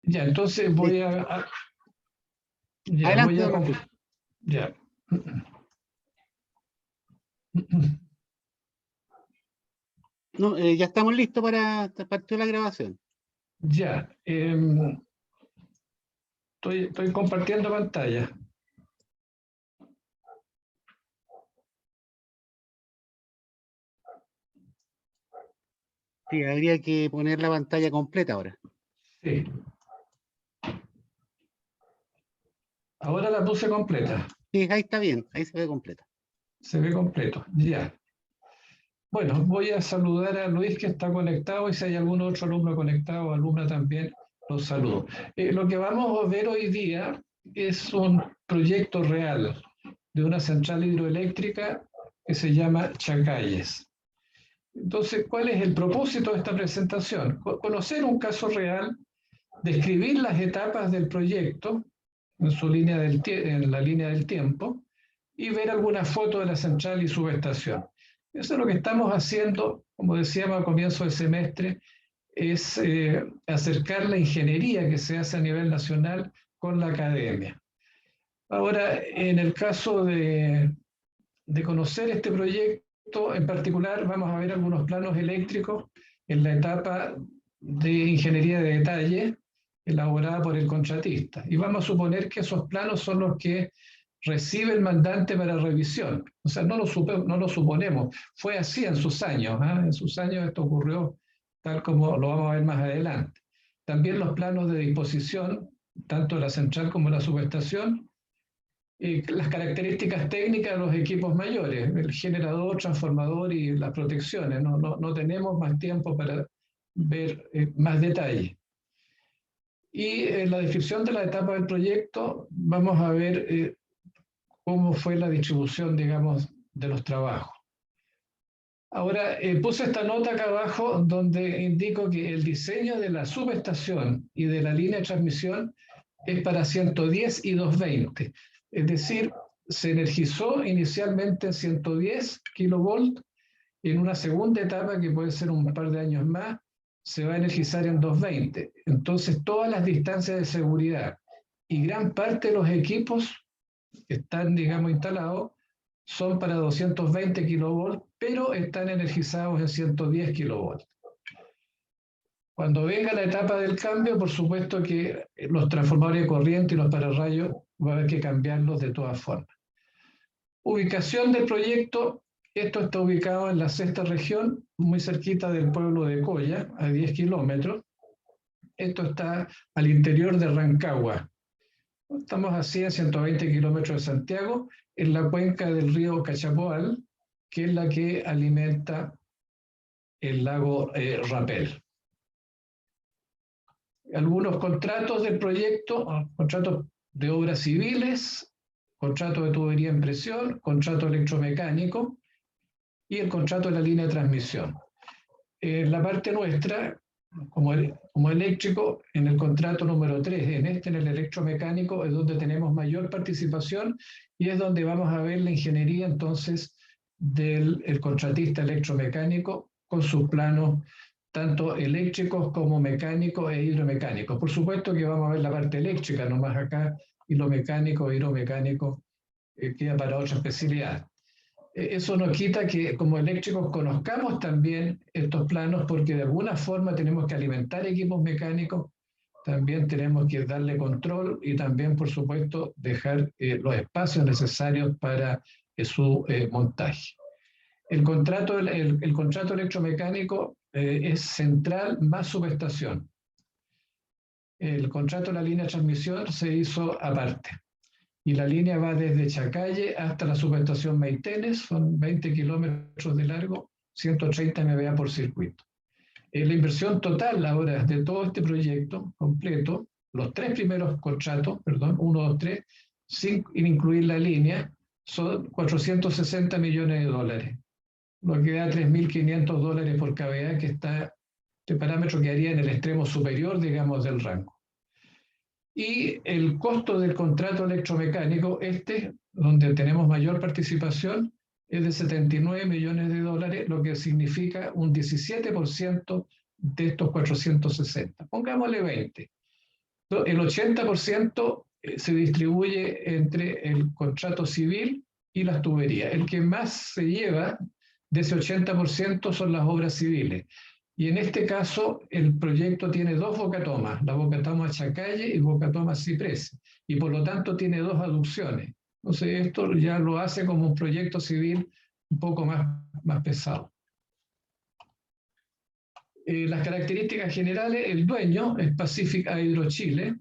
Ya, entonces voy ya, Adelante, voy a... don Arturo. Ya. No, ya estamos listos para partir la grabación. Ya. Estoy compartiendo pantalla. Sí, habría que poner la pantalla completa ahora. Sí. Ahora la puse completa. Sí, ahí está bien, ahí se ve completa. Se ve completo. Ya. Bueno, voy a saludar a Luis que está conectado y si hay algún otro alumno conectado o alumna también, los saludo. Lo que vamos a ver hoy día es un proyecto real de una central hidroeléctrica que se llama Chacayes. Entonces, ¿cuál es el propósito de esta presentación? Conocer un caso real, describir las etapas del proyecto en, en la línea del tiempo y ver algunas fotos de la central y subestación. Eso es lo que estamos haciendo, como decíamos al comienzo del semestre, es acercar la ingeniería que se hace a nivel nacional con la academia. Ahora, en el caso de conocer este proyecto en particular, vamos a ver algunos planos eléctricos en la etapa de ingeniería de detalle elaborada por el contratista. Y vamos a suponer que esos planos son los que recibe el mandante para revisión. O sea, no lo suponemos. Fue así en sus años. ¿Eh? En sus años esto ocurrió tal como lo vamos a ver más adelante. También los planos de disposición, tanto de la central como de la subestación, las características técnicas de los equipos mayores, el generador, transformador y las protecciones. No tenemos más tiempo para ver más detalle. Y en la descripción de la etapa del proyecto vamos a ver cómo fue la distribución, digamos, de los trabajos. Ahora, puse esta nota acá abajo donde indico que el diseño de la subestación y de la línea de transmisión es para 110 y 220. Es decir, se energizó inicialmente en 110 kilovolt y en una segunda etapa, que puede ser un par de años más, se va a energizar en 220. Entonces, todas las distancias de seguridad y gran parte de los equipos que están, digamos, instalados son para 220 kilovolts, pero están energizados en 110 kilovolts. Cuando venga la etapa del cambio, por supuesto que los transformadores de corriente y los pararrayos va a haber que cambiarlos de todas formas. Ubicación del proyecto. Esto está ubicado en la sexta región, muy cerquita del pueblo de Coya, a 10 kilómetros. Esto está al interior de Rancagua. Estamos así a 120 kilómetros de Santiago, en la cuenca del río Cachapoal, que es la que alimenta el lago Rapel. Algunos contratos del proyecto, contratos de obras civiles, contrato de tubería en presión, contrato electromecánico y el contrato de la línea de transmisión. En la parte nuestra, como eléctrico, en el contrato número 3, en el electromecánico, es donde tenemos mayor participación y es donde vamos a ver la ingeniería entonces del contratista electromecánico con sus planos tanto eléctricos como mecánicos e hidromecánicos. Por supuesto que vamos a ver la parte eléctrica nomás acá y lo mecánico e hidromecánico queda para otra especialidad. Eso no quita que como eléctricos conozcamos también estos planos porque de alguna forma tenemos que alimentar equipos mecánicos, también tenemos que darle control y también, por supuesto, dejar los espacios necesarios para su montaje. El contrato electromecánico es central más subestación. El contrato de la línea de transmisión se hizo aparte. Y la línea va desde Chacalle hasta la subestación Maitenes, son 20 kilómetros de largo, 130 MVA por circuito. La inversión total ahora de todo este proyecto completo, los tres primeros contratos, 1, 2, 3, sin incluir la línea, son 460 millones de dólares, lo que da 3.500 dólares por kVA, que está, este parámetro quedaría en el extremo superior, digamos, del rango. Y el costo del contrato electromecánico, donde tenemos mayor participación, es de 79 millones de dólares, lo que significa un 17% de estos 460. Pongámosle 20. El 80% se distribuye entre el contrato civil y las tuberías. El que más se lleva de ese 80% son las obras civiles. Y en este caso, el proyecto tiene dos bocatomas, la bocatoma Chacalle y bocatoma Ciprés, y por lo tanto tiene dos aducciones. Entonces, esto ya lo hace como un proyecto civil un poco más pesado. Las características generales, el dueño es Pacific Hydro Chile,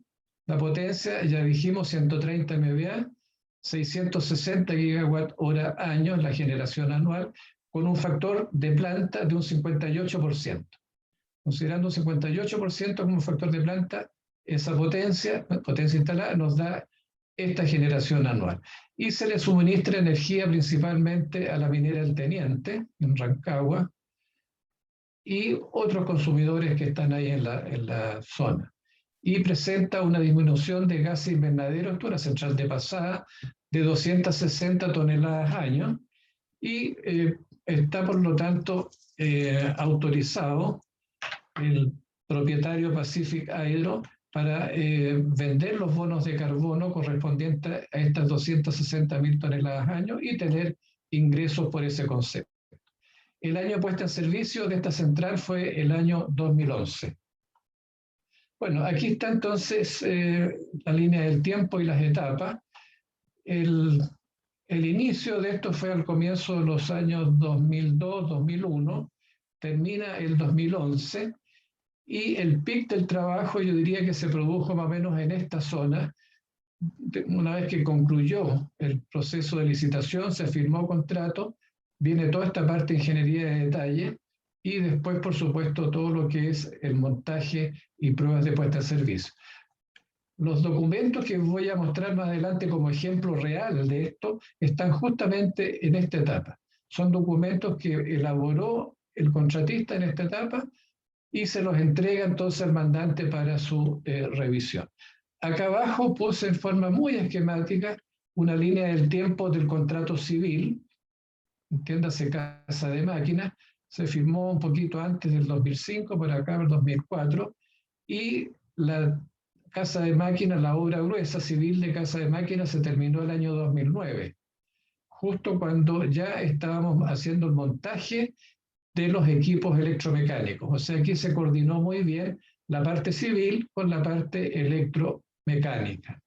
la potencia, ya dijimos, 130 MVA, 660 GWh año, la generación anual, con un factor de planta de un 58%. Considerando un 58% como factor de planta, esa potencia instalada nos da esta generación anual. Y se le suministra energía principalmente a la minera El Teniente, en Rancagua, y otros consumidores que están ahí en la zona. Y presenta una disminución de gases invernaderos, esto es una central de pasada, de 260 toneladas año, y está por lo tanto autorizado el propietario Pacific Hydro para vender los bonos de carbono correspondientes a estas 260.000 toneladas año y tener ingresos por ese concepto. El año de puesta en servicio de esta central fue el año 2011. Bueno, aquí está entonces la línea del tiempo y las etapas. El inicio de esto fue al comienzo de los años 2002-2001, termina el 2011, y el pic del trabajo yo diría que se produjo más o menos en esta zona. Una vez que concluyó el proceso de licitación, se firmó contrato, viene toda esta parte de ingeniería de detalle y después, por supuesto, todo lo que es el montaje y pruebas de puesta en servicio. Los documentos que voy a mostrar más adelante como ejemplo real de esto están justamente en esta etapa. Son documentos que elaboró el contratista en esta etapa y se los entrega entonces al mandante para su revisión. Acá abajo puse en forma muy esquemática una línea del tiempo del contrato civil, entiéndase Casa de Máquinas, se firmó un poquito antes del 2005, por acá el 2004, y la Casa de Máquinas, la obra gruesa civil de Casa de Máquinas se terminó el año 2009, justo cuando ya estábamos haciendo el montaje de los equipos electromecánicos. O sea, aquí se coordinó muy bien la parte civil con la parte electromecánica.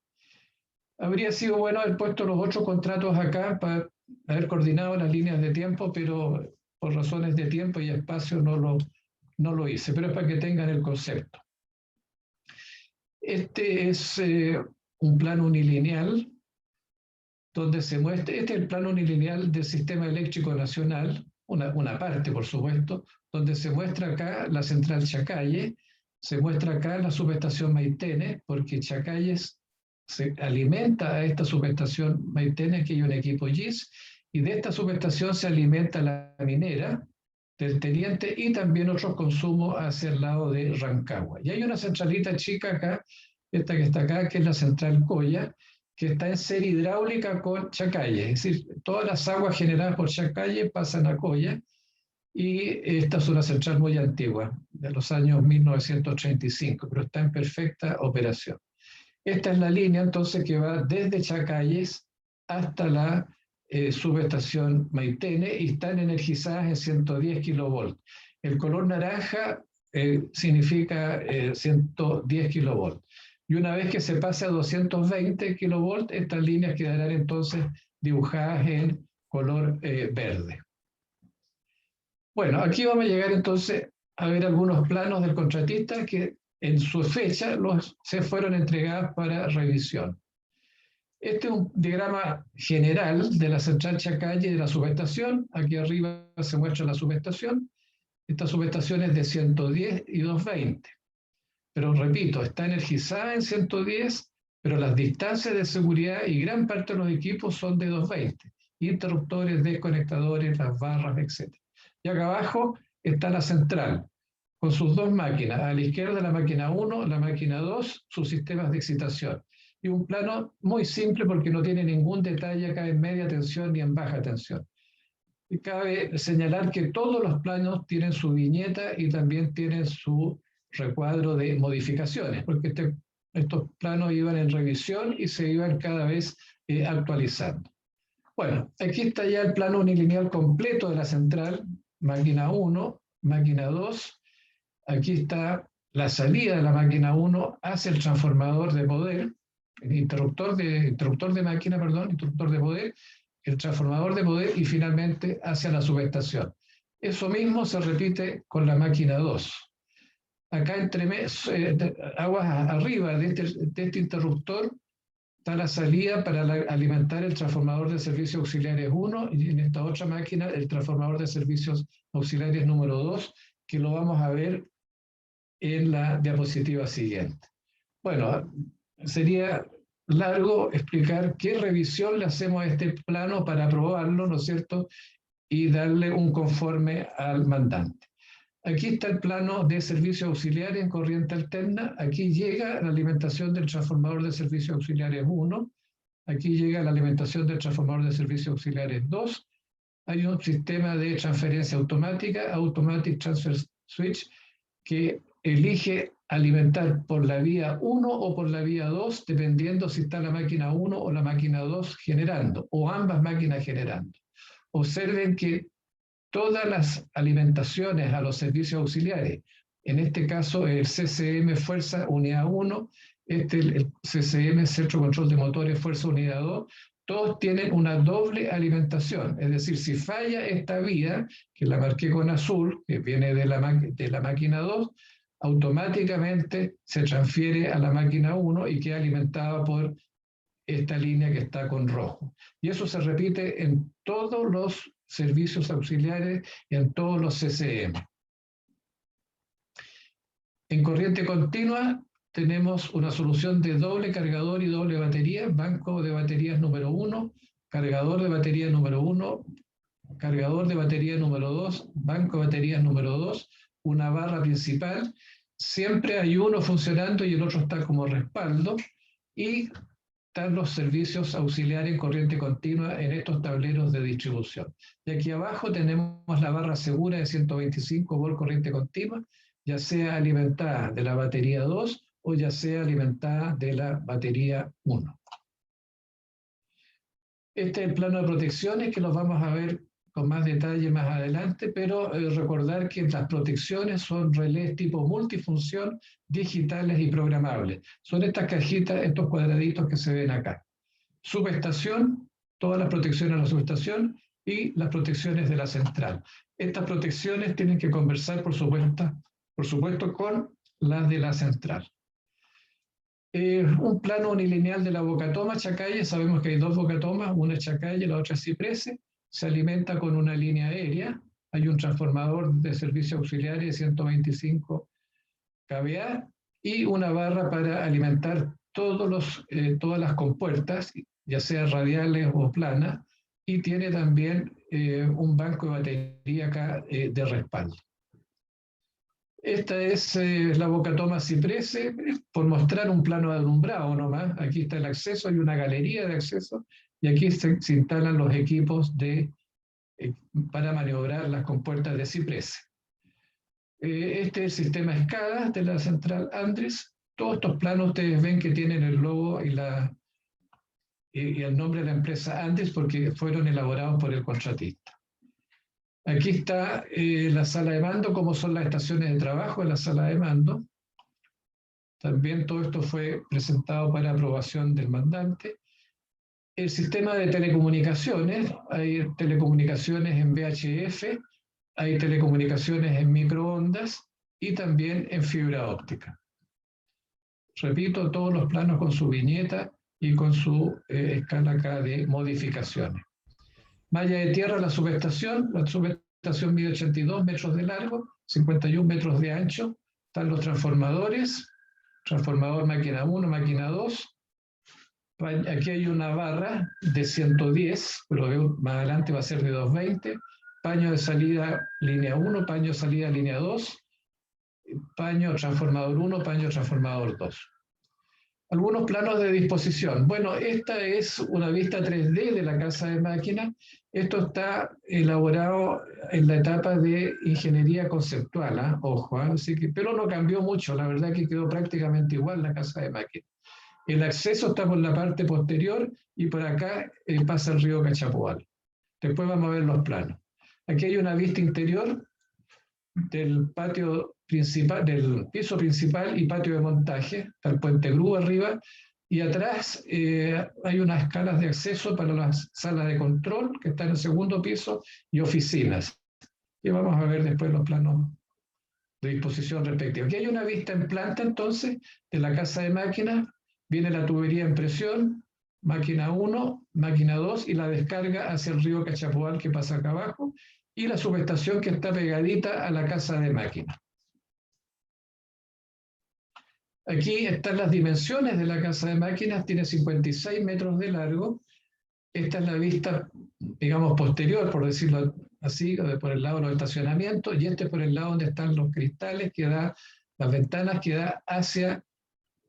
Habría sido bueno haber puesto los otros contratos acá para haber coordinado las líneas de tiempo, pero por razones de tiempo y espacio no lo hice, pero es para que tengan el concepto. Este es un plano unilineal donde se muestra, este es el plano unilineal del Sistema Eléctrico Nacional, una parte, por supuesto, donde se muestra acá la central Chacalle, se muestra acá la subestación Maitene, porque Chacalles se alimenta a esta subestación Maitene, que hay un equipo GIS, y de esta subestación se alimenta la minera del Teniente y también otros consumos hacia el lado de Rancagua. Y hay una centralita chica acá, esta que está acá, que es la central Coya, que está en serie hidráulica con Chacalle, es decir, todas las aguas generadas por Chacalle pasan a Coya, y esta es una central muy antigua, de los años 1935, pero está en perfecta operación. Esta es la línea entonces que va desde Chacalles hasta la subestación Maitene y están energizadas en 110 kilovolts. El color naranja significa 110 kilovolts. Y una vez que se pase a 220 kilovolts, estas líneas quedarán entonces dibujadas en color verde. Bueno, aquí vamos a llegar entonces a ver algunos planos del contratista que en su fecha se fueron entregados para revisión. Este es un diagrama general de la central Chacalle y de la subestación. Aquí arriba se muestra la subestación. Esta subestación es de 110 y 220. Pero repito, está energizada en 110, pero las distancias de seguridad y gran parte de los equipos son de 220. Interruptores, desconectadores, las barras, etc. Y acá abajo está la central, con sus dos máquinas. A la izquierda la máquina 1, la máquina 2, sus sistemas de excitación. Y un plano muy simple porque no tiene ningún detalle acá en media tensión ni en baja tensión. Y cabe señalar que todos los planos tienen su viñeta y también tienen su recuadro de modificaciones, porque este Estos planos iban en revisión y se iban cada vez actualizando. Bueno, aquí está ya el plano unilineal completo de la central, máquina 1, máquina 2. Aquí está la salida de la máquina 1 hacia el transformador de poder, el interruptor de máquina, perdón, interruptor de poder, el transformador de poder y finalmente hacia la subestación. Eso mismo se repite con la máquina 2. Acá aguas arriba de este interruptor está la salida para alimentar el transformador de servicios auxiliares 1 y en esta otra máquina el transformador de servicios auxiliares número 2, que lo vamos a ver en la diapositiva siguiente. Bueno, sería largo explicar qué revisión le hacemos a este plano para aprobarlo, ¿no es cierto?, y darle un conforme al mandante. Aquí está el plano de servicios auxiliares en corriente alterna. Aquí llega la alimentación del transformador de servicios auxiliares 1. Aquí llega la alimentación del transformador de servicios auxiliares 2. Hay un sistema de transferencia automática, Automatic Transfer Switch, que elige alimentar por la vía 1 o por la vía 2, dependiendo si está la máquina 1 o la máquina 2 generando, o ambas máquinas generando. Observen que todas las alimentaciones a los servicios auxiliares, en este caso el CCM Fuerza Unidad 1, el CCM Centro Control de Motores Fuerza Unidad 2, todos tienen una doble alimentación. Es decir, si falla esta vía, que la marqué con azul, que viene de la máquina 2, automáticamente se transfiere a la máquina 1 y queda alimentada por esta línea que está con rojo. Y eso se repite en todos los servicios auxiliares y en todos los CCM. En corriente continua tenemos una solución de doble cargador y doble batería, banco de baterías número 1, cargador de batería número 1, cargador de batería número 2, banco de baterías número 2, una barra principal. Siempre hay uno funcionando y el otro está como respaldo, y están los servicios auxiliares en corriente continua en estos tableros de distribución. Y aquí abajo tenemos la barra segura de 125 volt corriente continua, ya sea alimentada de la batería 2 o ya sea alimentada de la batería 1. Este es el plano de protecciones que los vamos a ver con más detalle más adelante, pero recordar que las protecciones son relés tipo multifunción, digitales y programables. Son estas cajitas, estos cuadraditos que se ven acá. Subestación, todas las protecciones de la subestación y las protecciones de la central. Estas protecciones tienen que conversar, por supuesto, con las de la central. Un plano unilineal de la bocatoma Chacalle. Sabemos que hay dos bocatomas, una es Chacalle, la otra es Ciprese. Se alimenta con una línea aérea. Hay un transformador de servicio auxiliar de 125 kVA y una barra para alimentar todas las compuertas, ya sean radiales o planas, y tiene también un banco de batería acá de respaldo. Esta es la bocatoma Ciprese, por mostrar un plano de alumbrado nomás. Aquí está el acceso, hay una galería de acceso, y aquí se instalan los equipos para maniobrar las compuertas de Ciprese. Este es el sistema SCADA de la central Andrés. Todos estos planos ustedes ven que tienen el logo y el nombre de la empresa Andrés porque fueron elaborados por el contratista. Aquí está la sala de mando, como son las estaciones de trabajo en la sala de mando. También todo esto fue presentado para aprobación del mandante. El sistema de telecomunicaciones, hay telecomunicaciones en VHF, hay telecomunicaciones en microondas y también en fibra óptica. Repito, todos los planos con su viñeta y con su escala acá de modificaciones. Malla de tierra, la subestación mide 82 metros de largo, 51 metros de ancho. Están los transformadores, transformador máquina 1, máquina 2. Aquí hay una barra de 110, pero más adelante va a ser de 220. Paño de salida línea 1, paño de salida línea 2, paño transformador 1, paño transformador 2. Algunos planos de disposición. Bueno, esta es una vista 3D de la casa de máquinas. Esto está elaborado en la etapa de ingeniería conceptual, ¿eh? Ojo, ¿eh? Así que, pero no cambió mucho, la verdad que quedó prácticamente igual la casa de máquinas. El acceso está por la parte posterior y por acá pasa el río Cachapoal. Después vamos a ver los planos. Aquí hay una vista interior del patio principal, del piso principal y patio de montaje, está el puente grúa arriba, y atrás hay unas escalas de acceso para las salas de control que están en el segundo piso y oficinas. Y vamos a ver después los planos de disposición respectiva. Aquí hay una vista en planta entonces de la casa de máquinas, viene la tubería en presión, máquina 1, máquina 2 y la descarga hacia el río Cachapoal que pasa acá abajo, y la subestación que está pegadita a la casa de máquinas. Aquí están las dimensiones de la casa de máquinas, tiene 56 metros de largo. Esta es la vista, digamos, posterior, por decirlo así, por el lado de los estacionamientos, y este por el lado donde están los cristales, que da, las ventanas que da hacia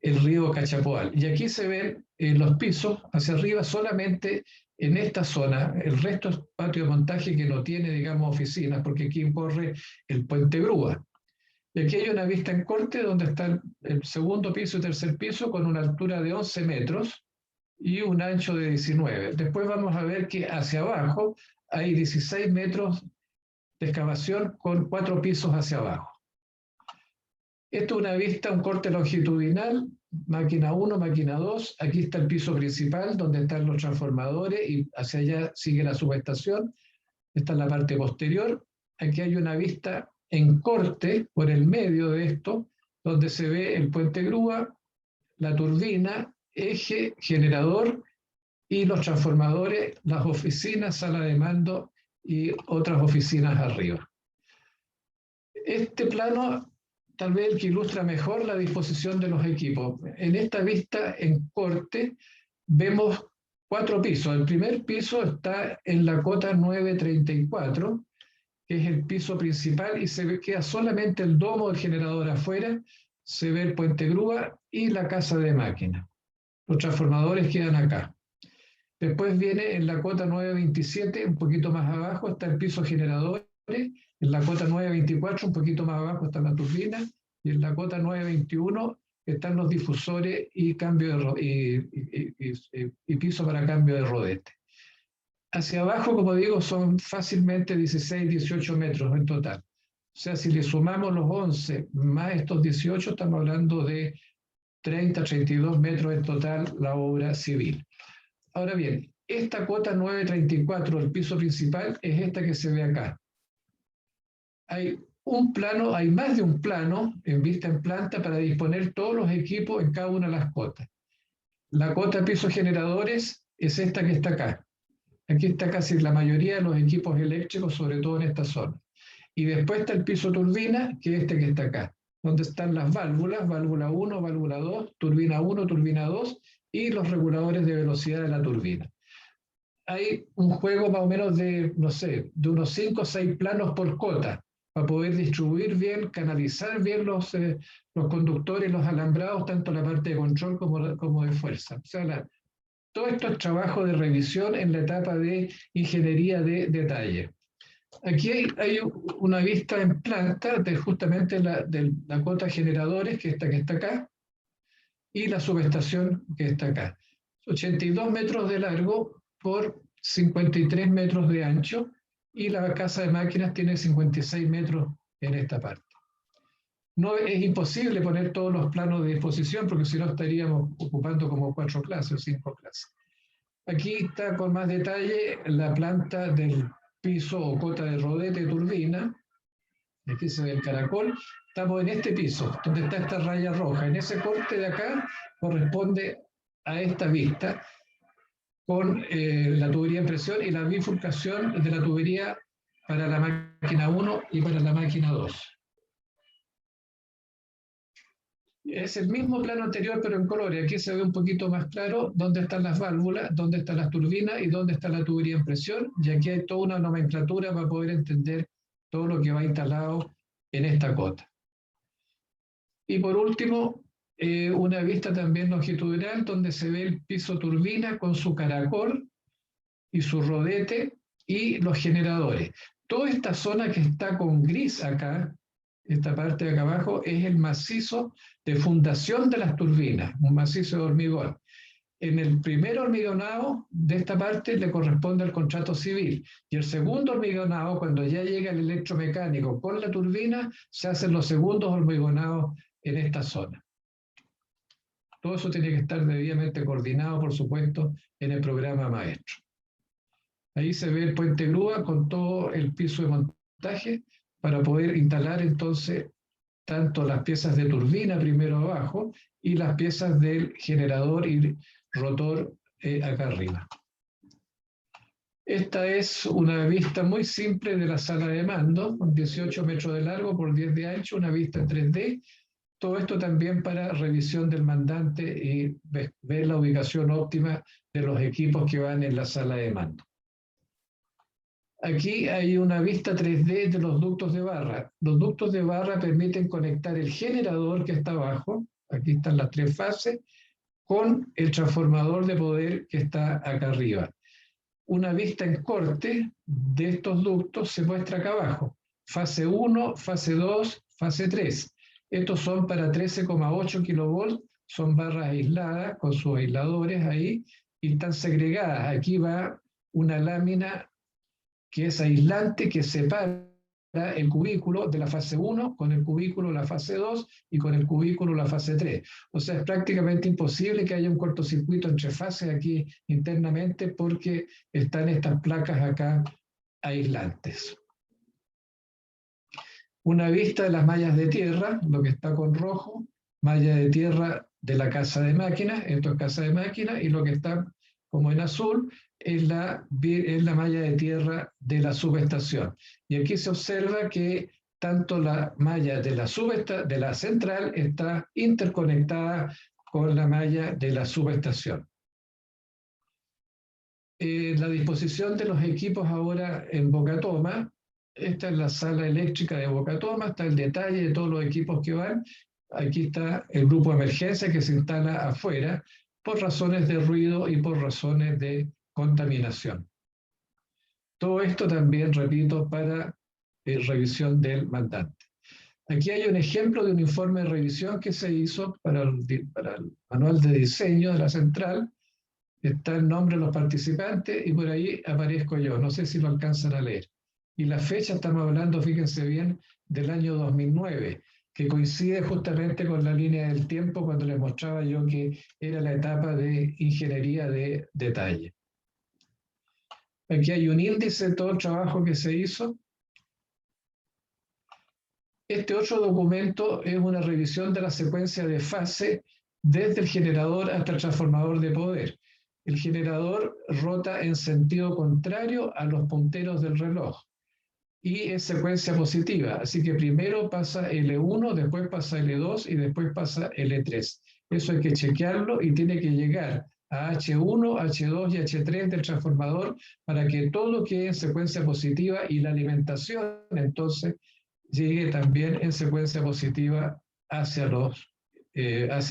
el río Cachapoal. Y aquí se ven los pisos hacia arriba solamente en esta zona. El resto es patio de montaje que no tiene, digamos, oficinas, porque aquí corre el puente grúa. Y aquí hay una vista en corte donde está el segundo piso y tercer piso con una altura de 11 metros y un ancho de 19. Después vamos a ver que hacia abajo hay 16 metros de excavación con 4 pisos hacia abajo. Esto es una vista, un corte longitudinal, máquina 1, máquina 2. Aquí está el piso principal donde están los transformadores y hacia allá sigue la subestación. Esta es la parte posterior. Aquí hay una vista en corte por el medio de esto, donde se ve el puente grúa, la turbina, eje, generador y los transformadores, las oficinas, sala de mando y otras oficinas arriba. Este plano tal vez el que ilustra mejor la disposición de los equipos. En esta vista en corte vemos 4 pisos. El primer piso está en la cota 934, que es el piso principal, y queda solamente el domo del generador afuera, se ve el puente grúa y la casa de máquina. Los transformadores quedan acá. Después viene en la cota 927, un poquito más abajo, está el piso generadores. En la cota 924, un poquito más abajo, está la turbina. Y en la cota 921 están los difusores y, y piso para cambio de rodete. Hacia abajo, como digo, son fácilmente 16, 18 metros en total. O sea, si le sumamos los 11 más estos 18, estamos hablando de 30, 32 metros en total la obra civil. Ahora bien, esta cota 934, el piso principal, es esta que se ve acá. Hay un plano, hay más de un plano en vista en planta para disponer todos los equipos en cada una de las cotas. La cota piso generadores es esta que está acá. Aquí está casi la mayoría de los equipos eléctricos, sobre todo en esta zona. Y después está el piso turbina, que es este que está acá, donde están las válvulas, válvula 1, válvula 2, turbina 1, turbina 2, y los reguladores de velocidad de la turbina. Hay un juego más o menos de, no sé, de unos 5 o 6 planos por cota, para poder distribuir bien, canalizar bien los conductores, los alambrados, tanto la parte de control como de fuerza. O sea, todo esto es trabajo de revisión en la etapa de ingeniería de detalle. Aquí hay una vista en planta de justamente de la cota generadores, que está acá, y la subestación que está acá. 82 metros de largo por 53 metros de ancho, y la casa de máquinas tiene 56 metros en esta parte. No es imposible poner todos los planos de disposición, porque si no estaríamos ocupando como 4 clases o 5 clases. Aquí está con más detalle la planta del piso o cota de rodete turbina. Aquí se ve el caracol. Estamos en este piso, donde está esta raya roja. En ese corte de acá corresponde a esta vista, con la tubería en presión y la bifurcación de la tubería para la máquina 1 y para la máquina 2. Es el mismo plano anterior, pero en color. Aquí se ve un poquito más claro dónde están las válvulas, dónde están las turbinas y dónde está la tubería en presión. Y aquí hay toda una nomenclatura para poder entender todo lo que va instalado en esta cota. Y por último, una vista también longitudinal donde se ve el piso turbina con su caracol y su rodete y los generadores. Toda esta zona que está con gris acá, esta parte de acá abajo, es el macizo de fundación de las turbinas, un macizo de hormigón. En el primer hormigonado de esta parte le corresponde el contrato civil y el segundo hormigonado, cuando ya llega el electromecánico con la turbina, se hacen los segundos hormigonados en esta zona. Todo eso tiene que estar debidamente coordinado, por supuesto, en el programa maestro. Ahí se ve el puente grúa con todo el piso de montaje para poder instalar entonces tanto las piezas de turbina primero abajo y las piezas del generador y rotor acá arriba. Esta es una vista muy simple de la sala de mando, con 18 metros de largo por 10 de ancho, una vista en 3D. Todo esto también para revisión del mandante y ver la ubicación óptima de los equipos que van en la sala de mando. Aquí hay una vista 3D de los ductos de barra. Los ductos de barra permiten conectar el generador que está abajo, aquí están las 3 fases, con el transformador de poder que está acá arriba. Una vista en corte de estos ductos se muestra acá abajo. Fase 1, fase 2, fase 3. Estos son para 13,8 kilovolts, son barras aisladas con sus aisladores ahí y están segregadas. Aquí va una lámina que es aislante, que separa el cubículo de la fase 1 con el cubículo de la fase 2 y con el cubículo de la fase 3. O sea, es prácticamente imposible que haya un cortocircuito entre fases aquí internamente porque están estas placas acá aislantes. Una vista de las mallas de tierra, lo que está con rojo, malla de tierra de la casa de máquinas, esto es casa de máquinas, y lo que está como en azul es la malla de tierra de la subestación. Y aquí se observa que tanto la malla de la central está interconectada con la malla de la subestación. La disposición de los equipos ahora en Boca Toma, esta es la sala eléctrica de Boca Toma, está el detalle de todos los equipos que van. Aquí está el grupo de emergencia que se instala afuera por razones de ruido y por razones de contaminación. Todo esto también, repito, para revisión del mandante. Aquí hay un ejemplo de un informe de revisión que se hizo para el manual de diseño de la central. Está el nombre de los participantes y por ahí aparezco yo. No sé si lo alcanzan a leer. Y la fecha, estamos hablando, fíjense bien, del año 2009, que coincide justamente con la línea del tiempo cuando les mostraba yo que era la etapa de ingeniería de detalle. Aquí hay un índice de todo el trabajo que se hizo. Este otro documento es una revisión de la secuencia de fase desde el generador hasta el transformador de poder. El generador rota en sentido contrario a los punteros del reloj y es secuencia positiva, así que primero pasa L1, después pasa L2 y después pasa L3. Eso hay que chequearlo y tiene que llegar a H1, H2 y H3 del transformador para que todo quede en secuencia positiva y la alimentación entonces llegue también en secuencia positiva hacia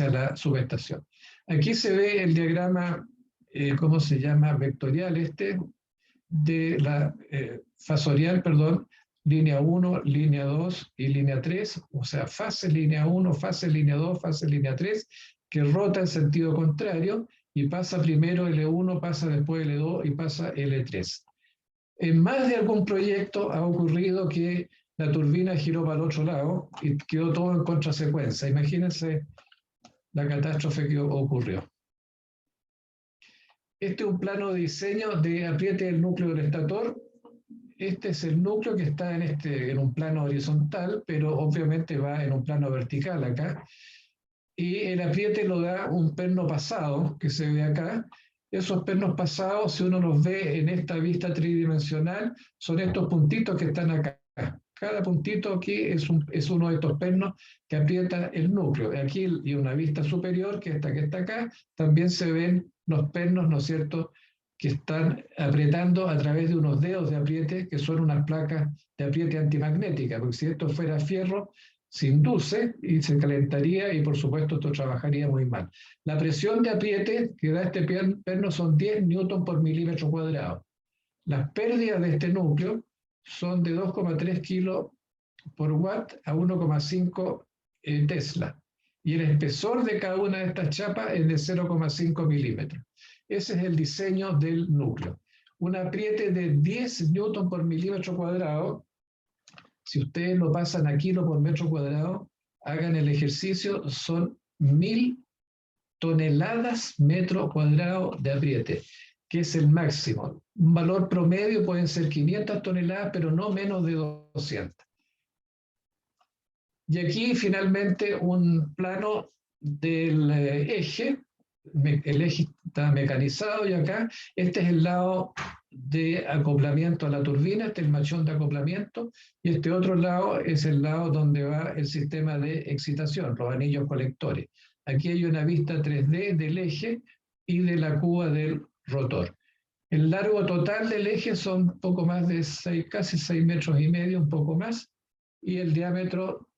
la subestación. Aquí se ve el diagrama, ¿cómo se llama? Vectorial de la fasorial, perdón, línea 1, línea 2 y línea 3, o sea, fase línea 1, fase línea 2, fase línea 3, que rota en sentido contrario y pasa primero L1, pasa después L2 y pasa L3. En más de algún proyecto ha ocurrido que la turbina giró para el otro lado y quedó todo en contrasecuencia. Imagínense la catástrofe que ocurrió. Este es un plano de diseño de apriete del núcleo del estator. Este es el núcleo que está en un plano horizontal, pero obviamente va en un plano vertical acá. Y el apriete lo da un perno pasado, que se ve acá. Esos pernos pasados, si uno los ve en esta vista tridimensional, son estos puntitos que están acá. Cada puntito aquí es uno de estos pernos que aprieta el núcleo. Aquí, y una vista superior, que está acá, también se ven los pernos, ¿no es cierto?, que están apretando a través de unos dedos de apriete, que son unas placas de apriete antimagnética, porque si esto fuera fierro, se induce y se calentaría y por supuesto esto trabajaría muy mal. La presión de apriete que da este perno son 10 newton por milímetro cuadrado. Las pérdidas de este núcleo son de 2,3 kilos por watt a 1,5 Tesla. Y el espesor de cada una de estas chapas es de 0,5 milímetros. Ese es el diseño del núcleo. Un apriete de 10 newton por milímetro cuadrado, si ustedes lo pasan a kilo por metro cuadrado, hagan el ejercicio, son 1000 toneladas metro cuadrado de apriete, que es el máximo. Un valor promedio pueden ser 500 toneladas, pero no menos de 200. Y aquí finalmente un plano del eje. El eje está mecanizado y acá, este es el lado de acoplamiento a la turbina, este es el machón de acoplamiento, y este otro lado es el lado donde va el sistema de excitación, los anillos colectores. Aquí hay una vista 3D del eje y de la cuba del rotor. El largo total del eje son poco más de casi 6,5 metros, un poco más, y el diámetro,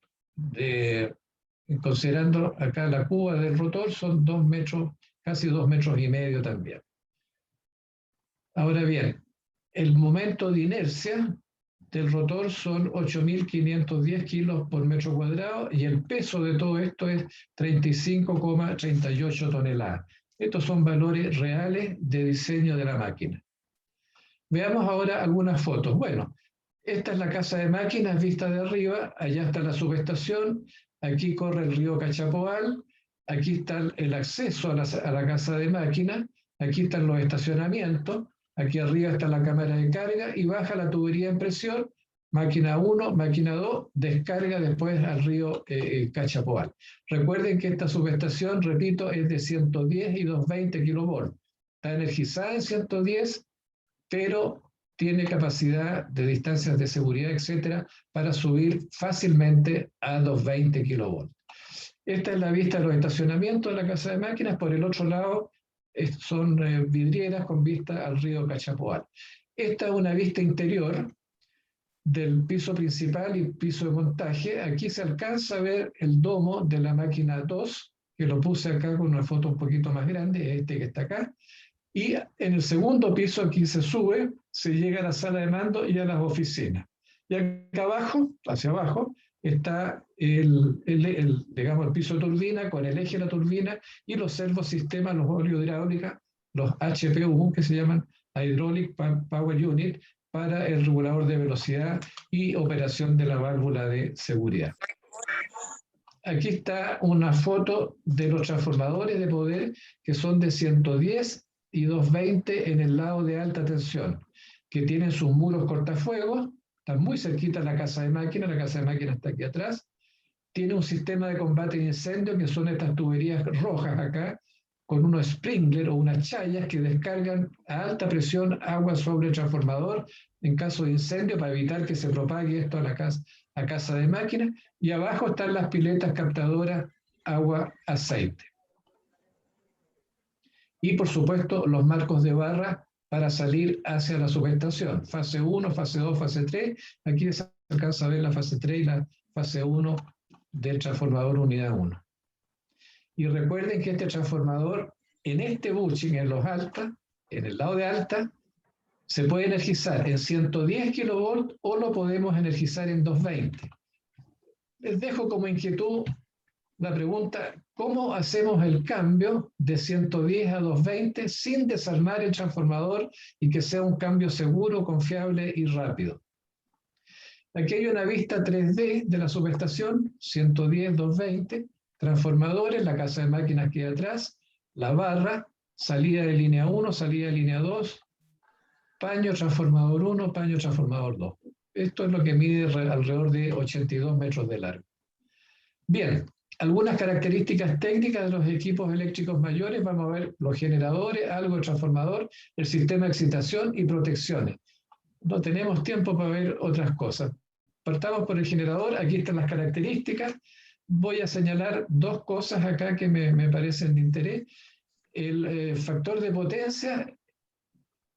considerando acá la cuba del rotor, son 2 metros, casi 2,5 metros también. Ahora bien, el momento de inercia del rotor son 8.510 kilos por metro cuadrado y el peso de todo esto es 35,38 toneladas. Estos son valores reales de diseño de la máquina. Veamos ahora algunas fotos. Bueno, esta es la casa de máquinas vista de arriba, allá está la subestación, aquí corre el río Cachapoal, aquí está el acceso a la casa de máquinas, aquí están los estacionamientos, aquí arriba está la cámara de carga y baja la tubería en presión, máquina 1, máquina 2, descarga después al río Cachapoal. Recuerden que esta subestación, repito, es de 110 y 220 kilovolts. Está energizada en 110, pero tiene capacidad de distancias de seguridad, etcétera, para subir fácilmente a 220 kilovolts. Esta es la vista de los estacionamientos de la casa de máquinas. Por el otro lado son vidrieras con vista al río Cachapoal. Esta es una vista interior del piso principal y piso de montaje. Aquí se alcanza a ver el domo de la máquina 2, que lo puse acá con una foto un poquito más grande, este que está acá. Y en el segundo piso, aquí se sube, se llega a la sala de mando y a las oficinas. Y acá abajo, hacia abajo, está digamos, el piso de turbina con el eje de la turbina y los servosistemas, los óleos hidráulicos, los HPU, que se llaman Hydraulic Power Unit, para el regulador de velocidad y operación de la válvula de seguridad. Aquí está una foto de los transformadores de poder que son de 110 y 220 en el lado de alta tensión, que tienen sus muros cortafuegos, están muy cerquita de la casa de máquina está aquí atrás, tiene un sistema de combate de incendio que son estas tuberías rojas acá, con unos sprinklers o unas chayas que descargan a alta presión agua sobre el transformador en caso de incendio para evitar que se propague esto a casa de máquina, y abajo están las piletas captadoras agua-aceite. Y por supuesto los marcos de barra para salir hacia la subestación. Fase 1, fase 2, fase 3. Aquí se alcanza a ver la fase 3 y la fase 1 del transformador unidad 1. Y recuerden que este transformador, en este bushing, en los altas, en el lado de alta, se puede energizar en 110 kilovolts o lo podemos energizar en 220. Les dejo como inquietud la pregunta, ¿cómo hacemos el cambio de 110 a 220 sin desarmar el transformador y que sea un cambio seguro, confiable y rápido? Aquí hay una vista 3D de la subestación, 110, 220, transformadores, la casa de máquinas que hay atrás, la barra, salida de línea 1, salida de línea 2, paño transformador 1, paño transformador 2. Esto es lo que mide alrededor de 82 metros de largo. Bien, algunas características técnicas de los equipos eléctricos mayores. Vamos a ver los generadores, algo de transformador, el sistema de excitación y protecciones. No tenemos tiempo para ver otras cosas. Partamos por el generador. Aquí están las características. Voy a señalar dos cosas acá que me parecen de interés. El factor de potencia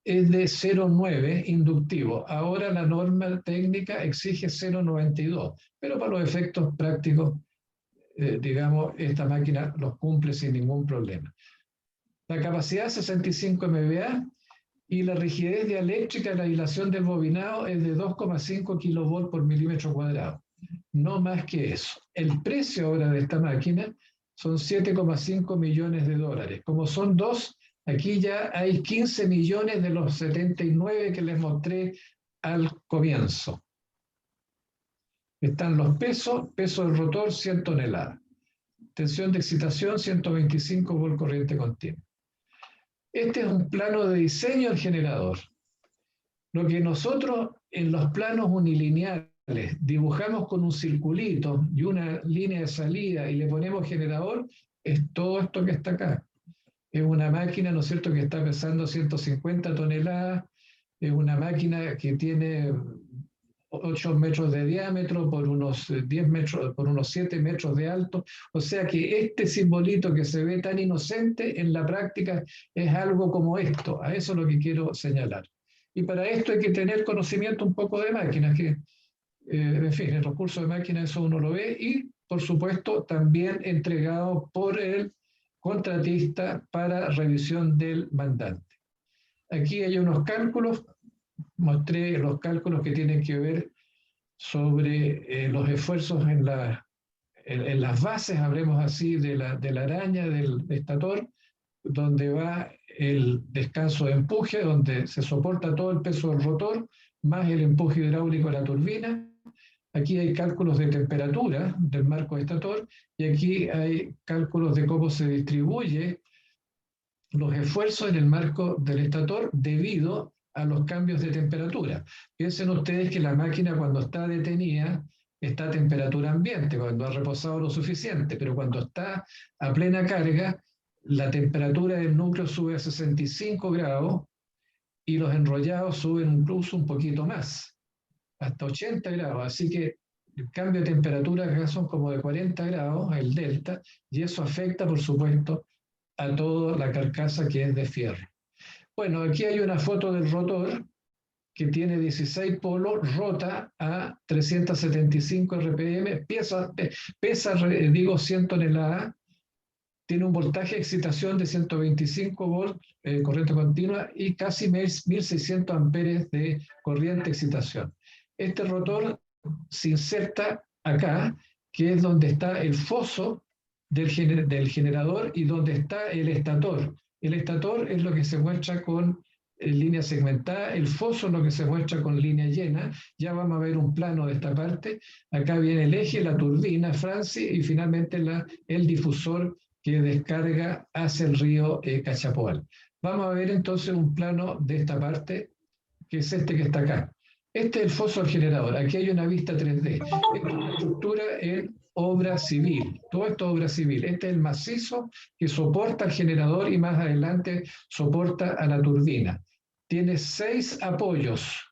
es de 0,9 inductivo. Ahora la norma técnica exige 0,92, pero para los efectos prácticos, digamos, esta máquina los cumple sin ningún problema. La capacidad 65 MVA y la rigidez dieléctrica de la aislación del bobinado es de 2,5 kV por milímetro cuadrado. No más que eso. El precio ahora de esta máquina son 7,5 millones de dólares. Como son dos, aquí ya hay 15 millones de los 79 que les mostré al comienzo. Están los pesos, peso del rotor 100 toneladas. Tensión de excitación 125 volt corriente continua. Este es un plano de diseño del generador. Lo que nosotros en los planos unilineales dibujamos con un circulito y una línea de salida y le ponemos generador, es todo esto que está acá. Es una máquina, ¿no es cierto?, que está pesando 150 toneladas, es una máquina que tiene 8 metros de diámetro por unos 10 metros, por unos 7 metros de alto. O sea que este simbolito que se ve tan inocente en la práctica es algo como esto. A eso es lo que quiero señalar. Y para esto hay que tener conocimiento un poco de máquinas, que, en fin, el recurso de máquinas eso uno lo ve, y por supuesto también entregado por el contratista para revisión del mandante. Aquí hay unos cálculos, mostré los cálculos que tienen que ver sobre los esfuerzos en las bases, hablemos así, de la araña, del estator, donde va el descanso de empuje, donde se soporta todo el peso del rotor, más el empuje hidráulico de la turbina. Aquí hay cálculos de temperatura del marco estator, y aquí hay cálculos de cómo se distribuye los esfuerzos en el marco del estator debido a los cambios de temperatura. Piensen ustedes que la máquina, cuando está detenida, está a temperatura ambiente, cuando ha reposado lo suficiente, pero cuando está a plena carga, la temperatura del núcleo sube a 65 grados y los enrollados suben incluso un poquito más, hasta 80 grados. Así que el cambio de temperatura acá son como de 40 grados, el delta, y eso afecta, por supuesto, a toda la carcasa que es de fierro. Bueno, aquí hay una foto del rotor que tiene 16 polos, rota a 375 RPM, pesa, digo, 100 toneladas, tiene un voltaje de excitación de 125 volts, corriente continua, y casi 1600 amperes de corriente de excitación. Este rotor se inserta acá, que es donde está el foso del generador y donde está el estator. El estator es lo que se muestra con línea segmentada, el foso es lo que se muestra con línea llena. Ya vamos a ver un plano de esta parte. Acá viene el eje, la turbina, Franci, y finalmente el difusor que descarga hacia el río Cachapoal. Vamos a ver entonces un plano de esta parte, que es este que está acá. Este es el foso del generador. Aquí hay una vista 3D. Esta es una estructura en obra civil. Todo esto es obra civil. Este es el macizo que soporta al generador y más adelante soporta a la turbina. Tiene 6 apoyos.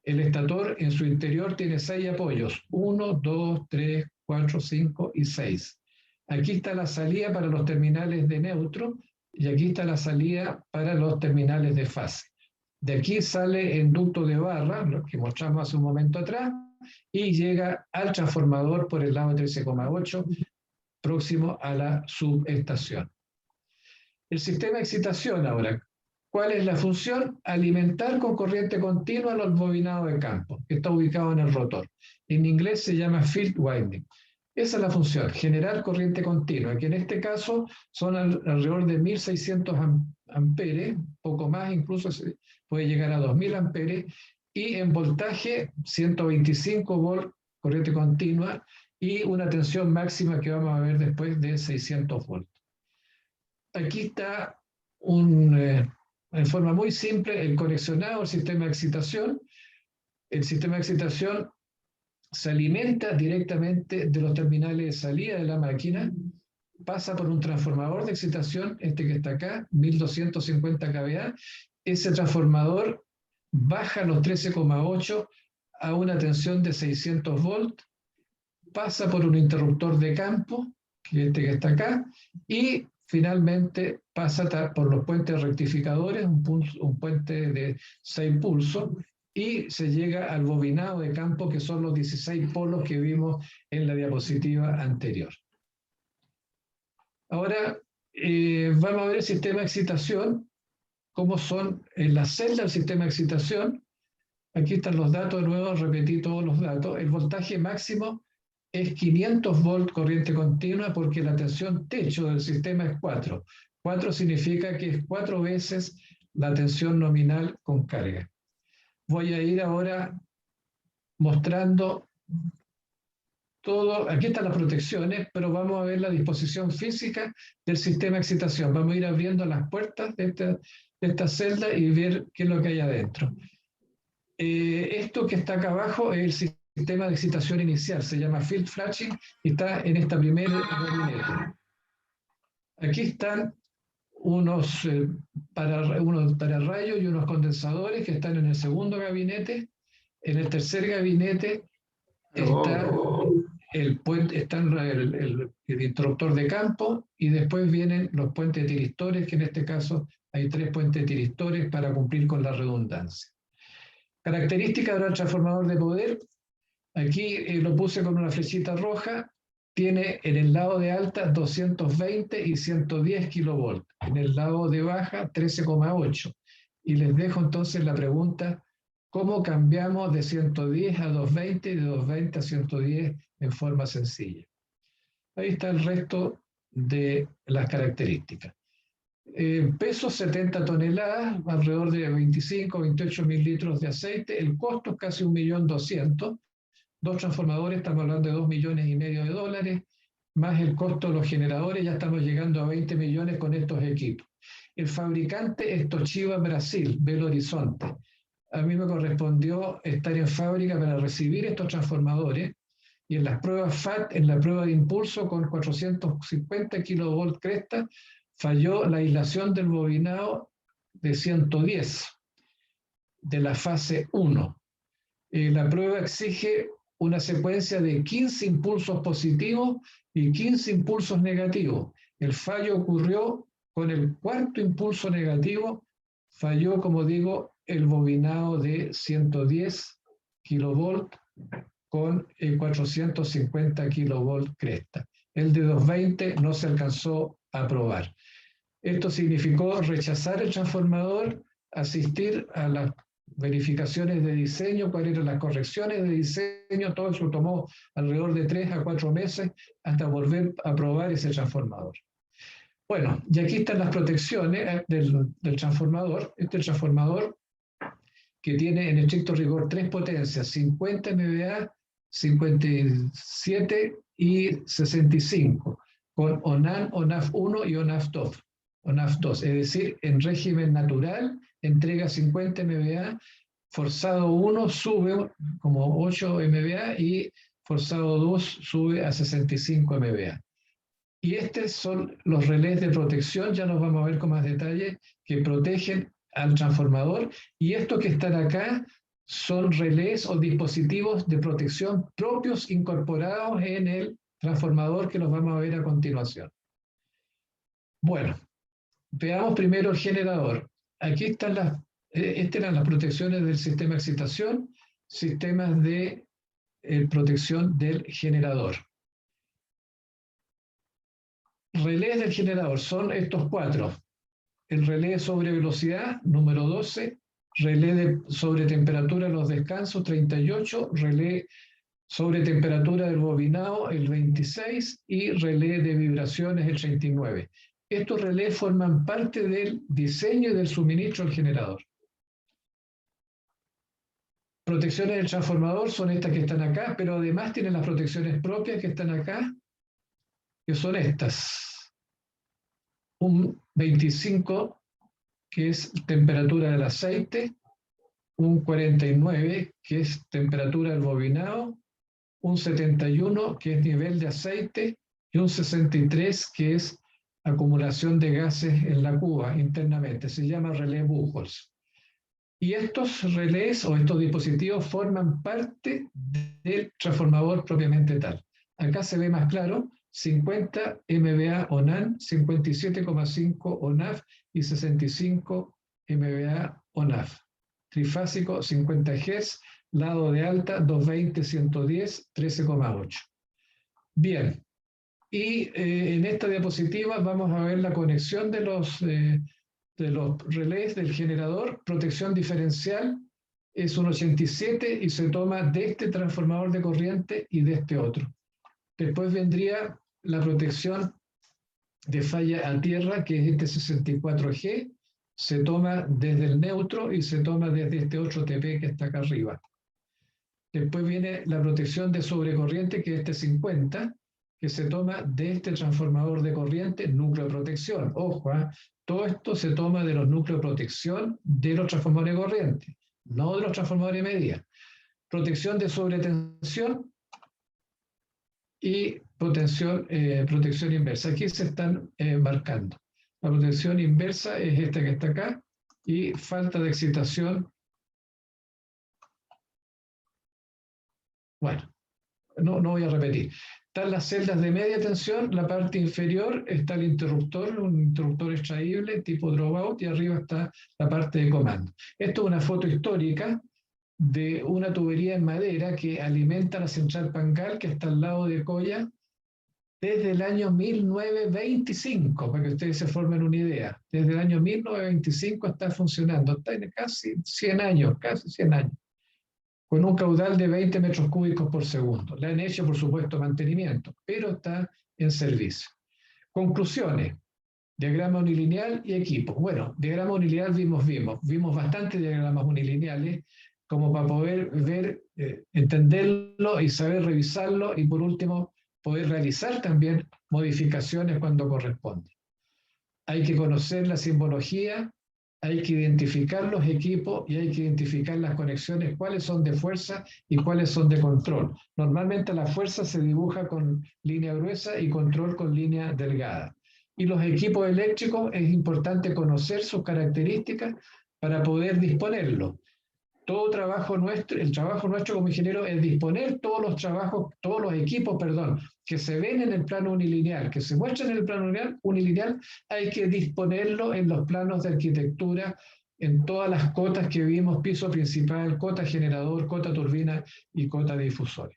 El estator en su interior tiene 6 apoyos. 1, 2, 3, 4, 5 y 6. Aquí está la salida para los terminales de neutro y aquí está la salida para los terminales de fase. De aquí sale el ducto de barra, lo que mostramos hace un momento atrás, y llega al transformador por el lado 13,8, próximo a la subestación. El sistema de excitación ahora. ¿Cuál es la función? Alimentar con corriente continua los bobinados de campo, que está ubicado en el rotor. En inglés se llama field winding. Esa es la función, generar corriente continua, que en este caso son alrededor de 1600 amperes, poco más, incluso puede llegar a 2000 amperes, y en voltaje 125 volt corriente continua y una tensión máxima que vamos a ver después de 600 volts. Aquí está en forma muy simple el conexionado al sistema de excitación. El sistema de excitación se alimenta directamente de los terminales de salida de la máquina, pasa por un transformador de excitación, este que está acá, 1250 kVA. Ese transformador baja los 13,8 a una tensión de 600 volts, pasa por un interruptor de campo, este que está acá, y finalmente pasa por los puentes rectificadores, un puente de 6 pulsos, y se llega al bobinado de campo, que son los 16 polos que vimos en la diapositiva anterior. Ahora vamos a ver el sistema de excitación, cómo son las celdas del sistema de excitación. Aquí están los datos, de nuevo repetí todos los datos. El voltaje máximo es 500 volt corriente continua, porque la tensión techo del sistema es 4. 4 significa que es 4 veces la tensión nominal con carga. Voy a ir ahora mostrando todo. Aquí están las protecciones, pero vamos a ver la disposición física del sistema de excitación. Vamos a ir abriendo las puertas de esta celda y ver qué es lo que hay adentro. Esto que está acá abajo es el sistema de excitación inicial, se llama field flashing, y está en esta primera gabinete. Aquí están unos pararrayos y unos condensadores que están en el segundo gabinete. En el tercer gabinete está el interruptor de campo, y después vienen los puentes tiristores, que en este caso hay 3 puentes tiristores para cumplir con la redundancia. Características del transformador de poder. Aquí lo puse con una flechita roja. Tiene en el lado de alta 220 y 110 kilovolts. En el lado de baja 13,8. Y les dejo entonces la pregunta: ¿cómo cambiamos de 110 a 220 y de 220 a 110 en forma sencilla? Ahí está el resto de las características. Peso 70 toneladas, alrededor de 25 o 28 mil litros de aceite. El costo es casi 1.200.000. 2 transformadores, estamos hablando de $2,5 millones, más el costo de los generadores, ya estamos llegando a 20 millones con estos equipos. El fabricante es Toshiba Brasil, Belo Horizonte. A mí me correspondió estar en fábrica para recibir estos transformadores, y en las pruebas FAT, en la prueba de impulso con 450 kilovolt cresta, falló la aislación del bobinado de 110 de la fase 1. La prueba exige una secuencia de 15 impulsos positivos y 15 impulsos negativos. El fallo ocurrió con el 4º impulso negativo. Falló, como digo, el bobinado de 110 kilovolt con 450 kilovolt cresta. El de 220 no se alcanzó a probar. Esto significó rechazar el transformador, asistir a las verificaciones de diseño, cuáles eran las correcciones de diseño. Todo eso tomó alrededor de 3 a 4 meses hasta volver a probar ese transformador. Bueno, y aquí están las protecciones del transformador. Este transformador, que tiene en estricto rigor 3 potencias, 50 MVA, 57 y 65, con ONAN, ONAF 1 y ONAF 2, es decir, en régimen natural entrega 50 MVA, forzado 1 sube como 8 MVA y forzado 2 sube a 65 MVA. Y estos son los relés de protección, ya nos vamos a ver con más detalle, que protegen al transformador, y estos que están acá son relés o dispositivos de protección propios incorporados en el transformador, que los vamos a ver a continuación. Bueno, veamos primero el generador. Aquí están estas eran las protecciones del sistema de excitación, sistemas de protección del generador. Relés del generador son estos 4. El relé sobre velocidad, número 12, relé sobre temperatura en los descansos, 38, relé sobre temperatura del bobinado, el 26, y relé de vibraciones, el 39. Estos relés forman parte del diseño y del suministro del generador. Protecciones del transformador son estas que están acá, pero además tienen las protecciones propias que están acá, que son estas. Un 25, que es temperatura del aceite, un 49, que es temperatura del bobinado, un 71, que es nivel de aceite, y un 63, que es acumulación de gases en la cuba internamente. Se llama relé Buchholz. Y estos relés o estos dispositivos forman parte del transformador propiamente tal. Acá se ve más claro, 50 MVA ONAN, 57,5 ONAF y 65 MVA ONAF. Trifásico 50 Hz, lado de alta 220, 110, 13,8. Bien, y en esta diapositiva vamos a ver la conexión de los relés del generador. Protección diferencial es un 87 y se toma de este transformador de corriente y de este otro. Después vendría la protección de falla a tierra, que es este 64G, se toma desde el neutro y se toma desde este 8TP que está acá arriba. Después viene la protección de sobrecorriente, que es este 50, que se toma de este transformador de corriente, núcleo de protección. Ojo, todo esto se toma de los núcleos de protección de los transformadores de corriente, no de los transformadores de media. Protección de sobretensión y protección inversa. Aquí se están marcando. La protección inversa es esta que está acá, y falta de excitación. Bueno, no voy a repetir. Están las celdas de media tensión, la parte inferior está el interruptor, un interruptor extraíble tipo dropout, y arriba está la parte de comando. Esto es una foto histórica de una tubería en madera que alimenta la central Pangal, que está al lado de Coya, desde el año 1925, para que ustedes se formen una idea. Desde el año 1925 está funcionando, está en casi 100 años, con un caudal de 20 metros cúbicos por segundo. Le han hecho, por supuesto, mantenimiento, pero está en servicio. Conclusiones. Diagrama unilineal y equipo. Bueno, diagrama unilineal vimos bastantes diagramas unilineales como para poder ver, entenderlo y saber revisarlo, y por último, poder realizar también modificaciones cuando corresponde. Hay que conocer la simbología, hay que identificar los equipos y hay que identificar las conexiones, cuáles son de fuerza y cuáles son de control. Normalmente la fuerza se dibuja con línea gruesa y control con línea delgada. Y los equipos eléctricos es importante conocer sus características para poder disponerlos. Todo trabajo nuestro, el trabajo nuestro como ingeniero es disponer todos los equipos, que se ven en el plano unilineal, que se muestran en el plano unilineal, hay que disponerlo en los planos de arquitectura, en todas las cotas que vimos: piso principal, cota generador, cota turbina y cota difusor.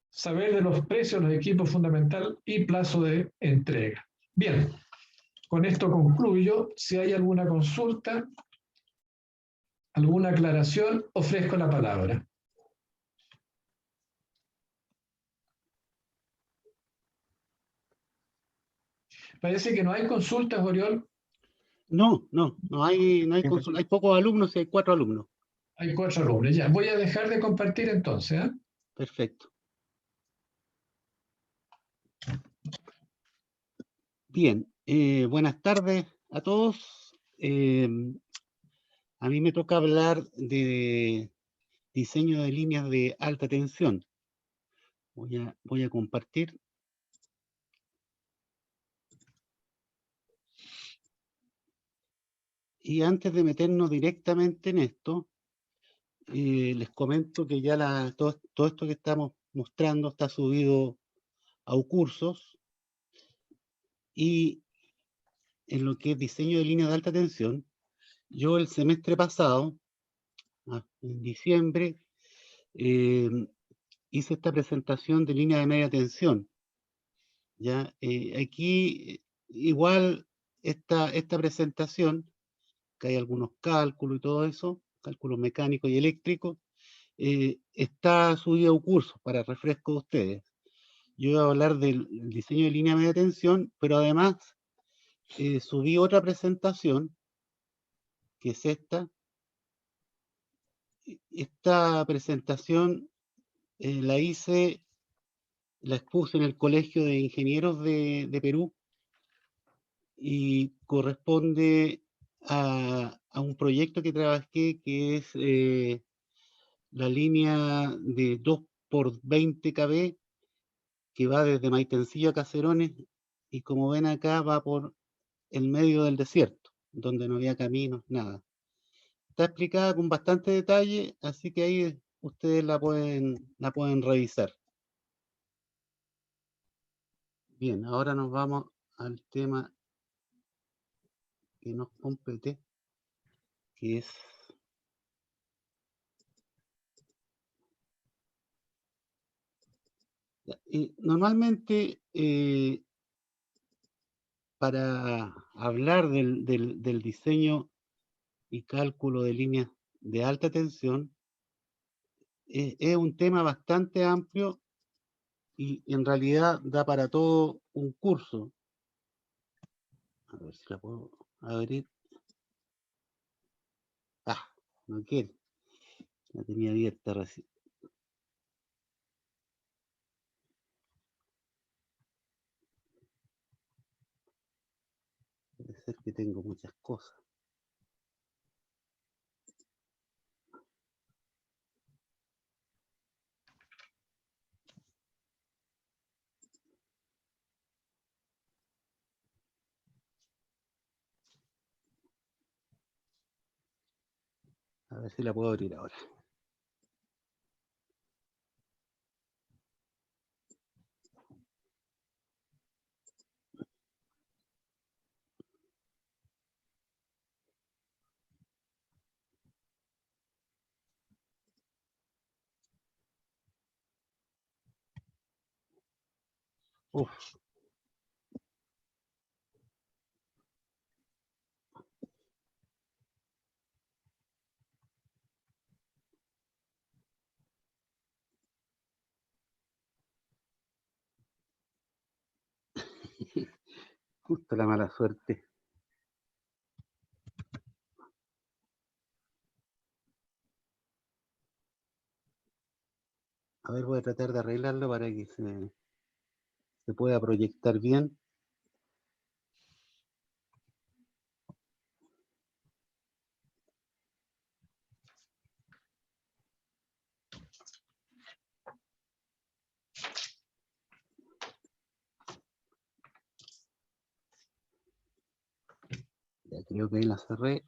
Saber de los precios, los equipos fundamental y plazo de entrega. Bien, con esto concluyo. Si hay alguna consulta, ¿alguna aclaración? Ofrezco la palabra. Parece que no hay consultas, Oriol. No hay consulta. Hay pocos alumnos, y hay 4 alumnos. Hay 4 alumnos. Ya, voy a dejar de compartir entonces. Perfecto. Bien, buenas tardes a todos. A mí me toca hablar de diseño de líneas de alta tensión. Voy a compartir. Y antes de meternos directamente en esto, les comento que ya todo esto que estamos mostrando está subido a Ucursos, y en lo que es diseño de líneas de alta tensión, yo el semestre pasado, en diciembre, hice esta presentación de línea de media tensión. ¿Ya? Aquí igual esta presentación, que hay algunos cálculos y todo eso, cálculos mecánicos y eléctricos, está subido a un curso para refresco de ustedes. Yo voy a hablar del diseño de línea de media tensión, pero además subí otra presentación, que es esta. Esta presentación la expuse en el Colegio de Ingenieros de Perú, y corresponde a un proyecto que trabajé, que es la línea de 2x20 kV, que va desde Maitencillo a Caserones, y como ven acá va por el medio del desierto, donde no había caminos, nada. Está explicada con bastante detalle, así que ahí ustedes la pueden revisar. Bien, ahora nos vamos al tema que nos compete, que es normalmente para hablar del diseño y cálculo de líneas de alta tensión es un tema bastante amplio y en realidad da para todo un curso. A ver si la puedo abrir. Ah, no quiere. La tenía abierta recién. Puede ser que tengo muchas cosas. A ver si la puedo abrir ahora. Uf, justo la mala suerte. A ver, voy a tratar de arreglarlo para que se pueda proyectar bien. Ya creo que ahí la cerré.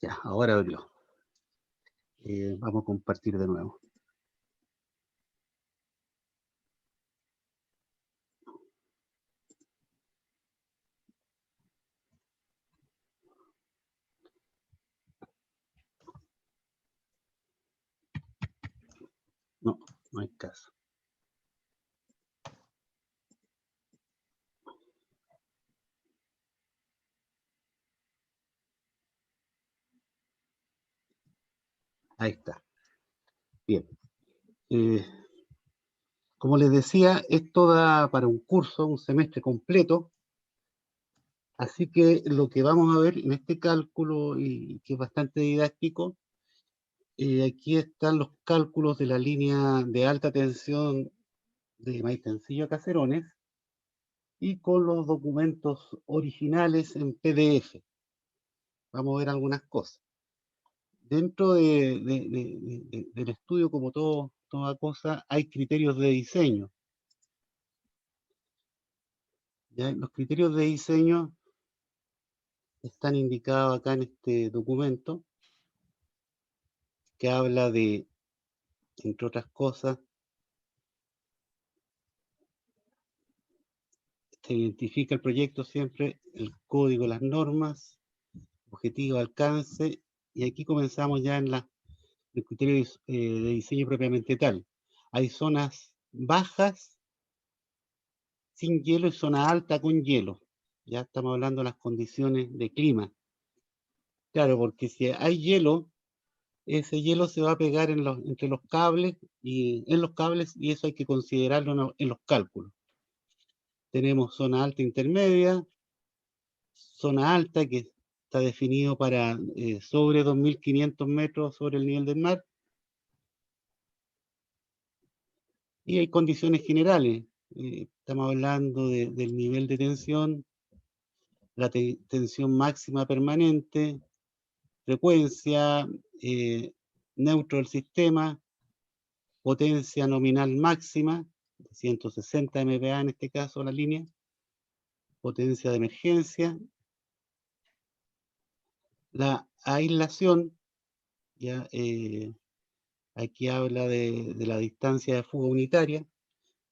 Ya, ahora abrió. Vamos a compartir de nuevo. No, no hay caso. Ahí está. Bien. Como les decía, esto da para un curso, un semestre completo. Así que lo que vamos a ver en este cálculo, y que es bastante didáctico, aquí están los cálculos de la línea de alta tensión de Maitencillo a Caserones y con los documentos originales en PDF. Vamos a ver algunas cosas. Dentro del estudio, como toda cosa, hay criterios de diseño. ¿Ya? Los criterios de diseño están indicados acá en este documento, que habla de, entre otras cosas, se identifica el proyecto siempre, el código, las normas, objetivo, alcance, y aquí comenzamos ya en el criterio de diseño propiamente tal. Hay zonas bajas sin hielo y zona alta con hielo. Ya estamos hablando de las condiciones de clima. Claro, porque si hay hielo, ese hielo se va a pegar entre los cables y en los cables, y eso hay que considerarlo en los cálculos. Tenemos zona alta intermedia, zona alta que está definido para sobre 2.500 metros sobre el nivel del mar, Y hay condiciones generales. Estamos hablando del nivel de tensión, la tensión máxima permanente, frecuencia, neutro del sistema, potencia nominal máxima, 160 MPa en este caso la línea, potencia de emergencia, la aislación, ya aquí habla de la distancia de fuga unitaria,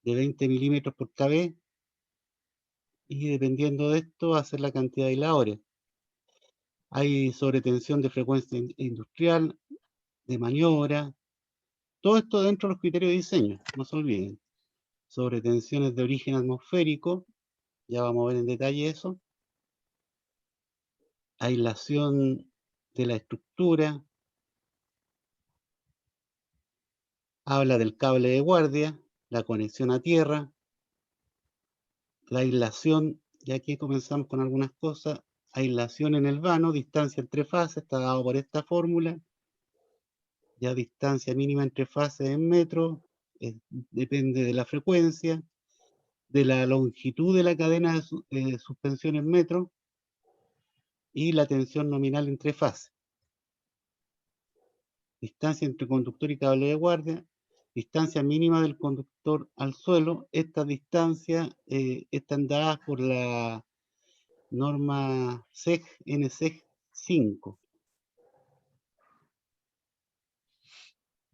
de 20 milímetros por kb, y dependiendo de esto, hacer la cantidad de aisladores. Hay sobretensión de frecuencia industrial, de maniobra, todo esto dentro de los criterios de diseño, no se olviden. Sobretensiones de origen atmosférico, ya vamos a ver en detalle eso. Aislación de la estructura, habla del cable de guardia, la conexión a tierra, la aislación, y aquí comenzamos con algunas cosas. Aislación en el vano, distancia entre fases, está dado por esta fórmula. Ya distancia mínima entre fases en metros, depende de la frecuencia, de la longitud de la cadena de suspensión en metros y la tensión nominal entre fases. Distancia entre conductor y cable de guardia, distancia mínima del conductor al suelo. Esta distancia están dadas por la norma SEG NSEG 5.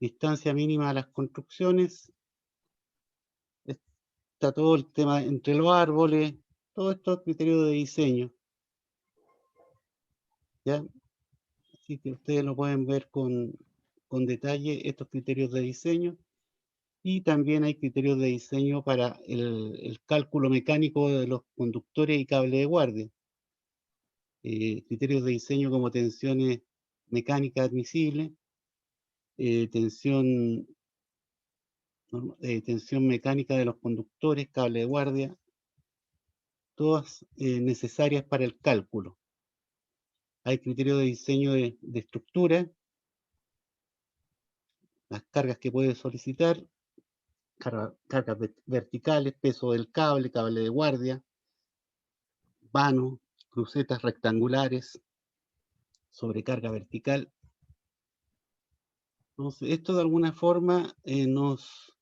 Distancia mínima a las construcciones. Está todo el tema entre los árboles, todos estos criterios de diseño. ¿Ya? Así que ustedes lo pueden ver con detalle, estos criterios de diseño. Y también hay criterios de diseño para el cálculo mecánico de los conductores y cable de guardia. Criterios de diseño como tensiones mecánicas admisibles, tensión mecánica de los conductores, cable de guardia, todas necesarias para el cálculo. Hay criterios de diseño de estructura, las cargas que puede solicitar, cargas verticales, peso del cable, cable de guardia, vano, crucetas rectangulares, sobrecarga vertical. Entonces, esto de alguna forma nos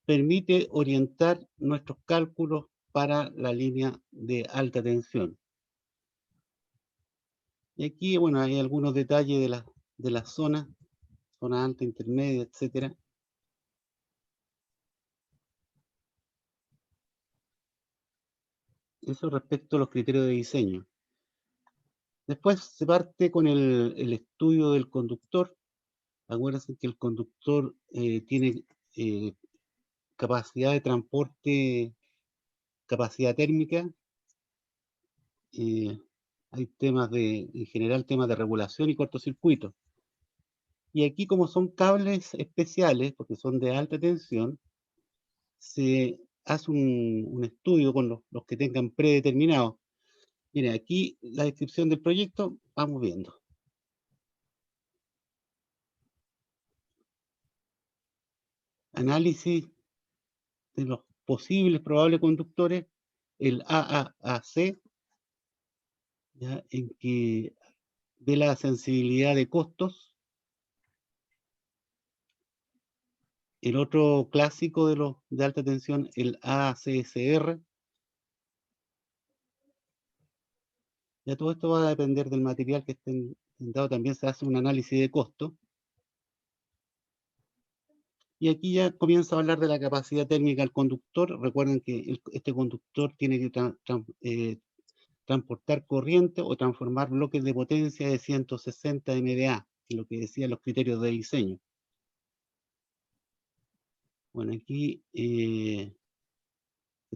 permite orientar nuestros cálculos para la línea de alta tensión. Y aquí, bueno, hay algunos detalles de las zonas, zona alta, intermedia, etcétera. Eso respecto a los criterios de diseño. Después se parte con el estudio del conductor. Acuérdense que el conductor tiene capacidad de transporte, capacidad térmica. Hay temas en general temas de regulación y cortocircuito. Y aquí, como son cables especiales, porque son de alta tensión, se hace un estudio con los que tengan predeterminados. Mire, aquí la descripción del proyecto, vamos viendo. Análisis de los posibles probables conductores, el AAAC, ¿ya? En que ve la sensibilidad de costos. El otro clásico de alta tensión, el ACSR. Ya todo esto va a depender del material que estén dado. También se hace un análisis de costo. Y aquí ya comienza a hablar de la capacidad térmica del conductor. Recuerden que este conductor tiene que transportar corriente o transformar bloques de potencia de 160 MVA, lo que decían los criterios de diseño. Bueno, aquí se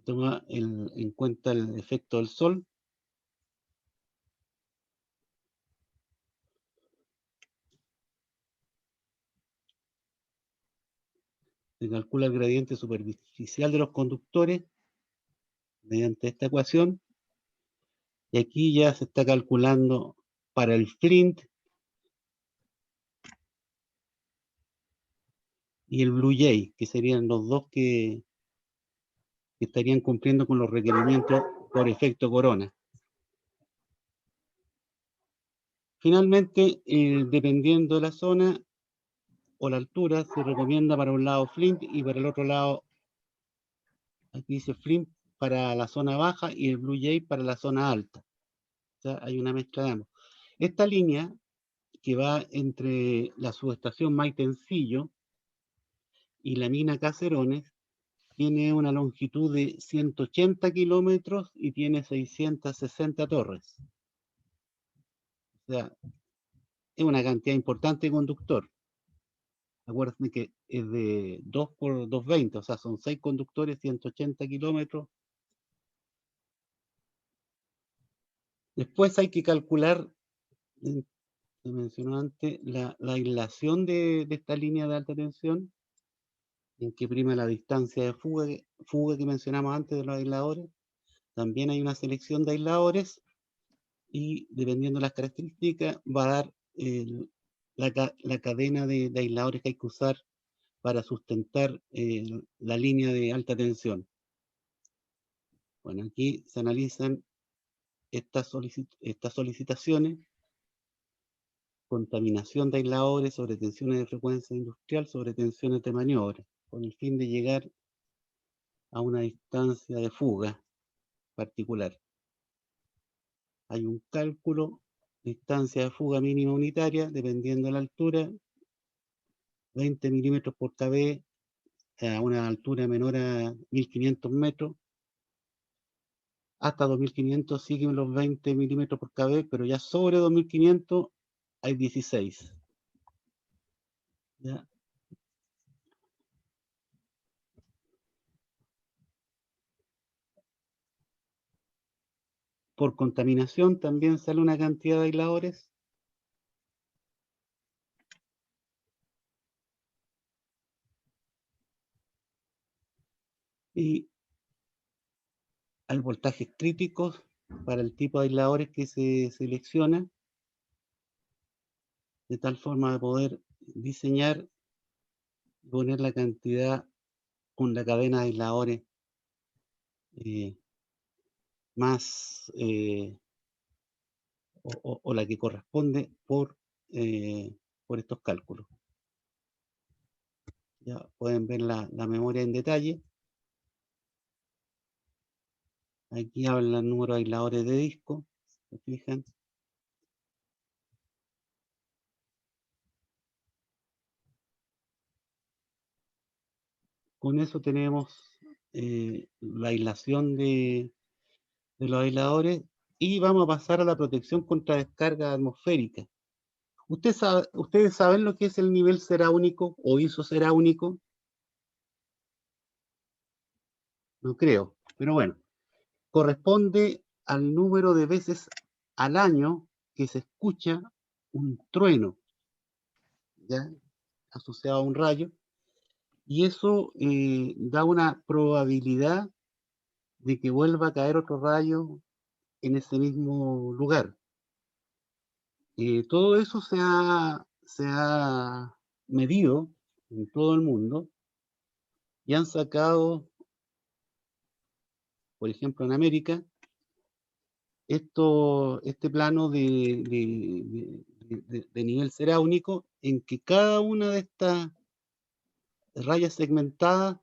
toma en cuenta el efecto del sol. Se calcula el gradiente superficial de los conductores mediante esta ecuación. Y aquí ya se está calculando para el Flint y el Blue Jay, que serían los dos que estarían cumpliendo con los requerimientos por efecto corona. Finalmente, dependiendo de la zona o la altura, se recomienda para un lado Flint y para el otro lado, aquí dice Flint para la zona baja y el Blue Jay para la zona alta. O sea, hay una mezcla de ambos. Esta línea que va entre la subestación Maitencillo y la mina Caserones tiene una longitud de 180 kilómetros y tiene 660 torres. O sea, es una cantidad importante de conductor. Acuérdense que es de 2 por 220, o sea, son 6 conductores, 180 kilómetros. Después hay que calcular, se mencionó antes, la aislación de esta línea de alta tensión, en que prima la distancia de fuga que mencionamos antes de los aisladores. También hay una selección de aisladores y dependiendo de las características va a dar la cadena de aisladores que hay que usar para sustentar la línea de alta tensión. Bueno, aquí se analizan estas solicitaciones: contaminación de aisladores, sobretensiones de frecuencia industrial, sobretensiones de maniobra, con el fin de llegar a una distancia de fuga particular. Hay un cálculo, distancia de fuga mínima unitaria, dependiendo de la altura, 20 milímetros por kb a una altura menor a 1500 metros. Hasta 2500 siguen los 20 milímetros por kb, pero ya sobre 2500 hay 16. ¿Ya? Por contaminación también sale una cantidad de aisladores. Y hay voltajes críticos para el tipo de aisladores que se selecciona, de tal forma de poder diseñar y poner la cantidad con la cadena de aisladores más o la que corresponde por estos cálculos. Ya pueden ver la memoria en detalle. Aquí hablan el número de aisladores de disco, ¿se fijan? Con eso tenemos la aislación de los aisladores y vamos a pasar a la protección contra descarga atmosférica. ¿Ustedes saben lo que es el nivel ceráunico o isoceráunico? No creo, pero bueno, corresponde al número de veces al año que se escucha un trueno, ¿ya? Asociado a un rayo, y eso da una probabilidad de que vuelva a caer otro rayo en ese mismo lugar. Todo eso se ha medido en todo el mundo y han sacado, por ejemplo en América, este plano de nivel ceráunico, en que cada una de estas rayas segmentadas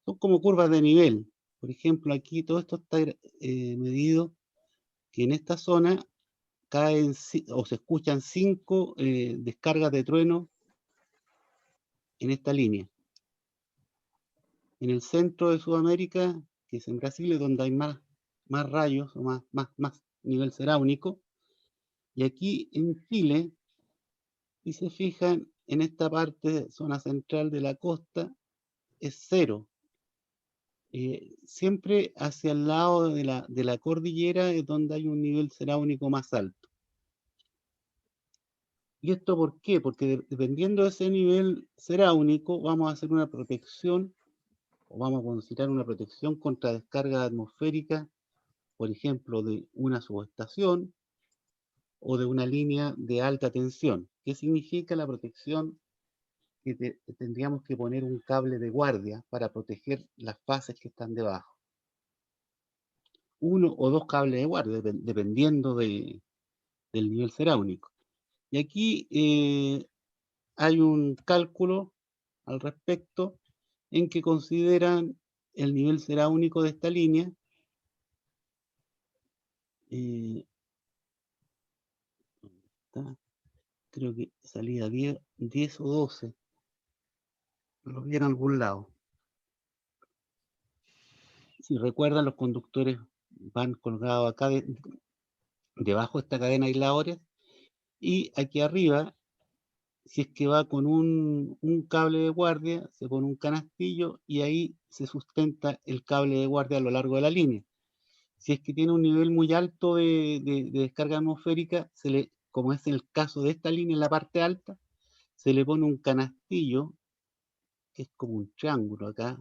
son como curvas de nivel. Por ejemplo, aquí todo esto está medido que en esta zona caen o se escuchan 5 descargas de trueno en esta línea. En el centro de Sudamérica, que es en Brasil, es donde hay más rayos o más nivel ceráunico. Y aquí en Chile, si se fijan, en esta parte, zona central de la costa, es 0. Siempre hacia el lado de la cordillera es donde hay un nivel ceráunico más alto. ¿Y esto por qué? Porque dependiendo de ese nivel ceráunico, vamos a hacer una protección, o vamos a considerar una protección contra descarga atmosférica, por ejemplo, de una subestación o de una línea de alta tensión. ¿Qué significa la protección que tendríamos que poner un cable de guardia para proteger las fases que están debajo. Uno o dos cables de guardia, dependiendo del nivel ceráunico. Y aquí hay un cálculo al respecto en que consideran el nivel ceráunico de esta línea. Creo que salía 10 o 12. Lo vi en algún lado. Si recuerdan, los conductores van colgados acá debajo de esta cadena de aisladores, y aquí arriba, si es que va con un cable de guardia, se pone un canastillo y ahí se sustenta el cable de guardia a lo largo de la línea. Si es que tiene un nivel muy alto de descarga atmosférica, como es el caso de esta línea en la parte alta, se le pone un canastillo, que es como un triángulo acá,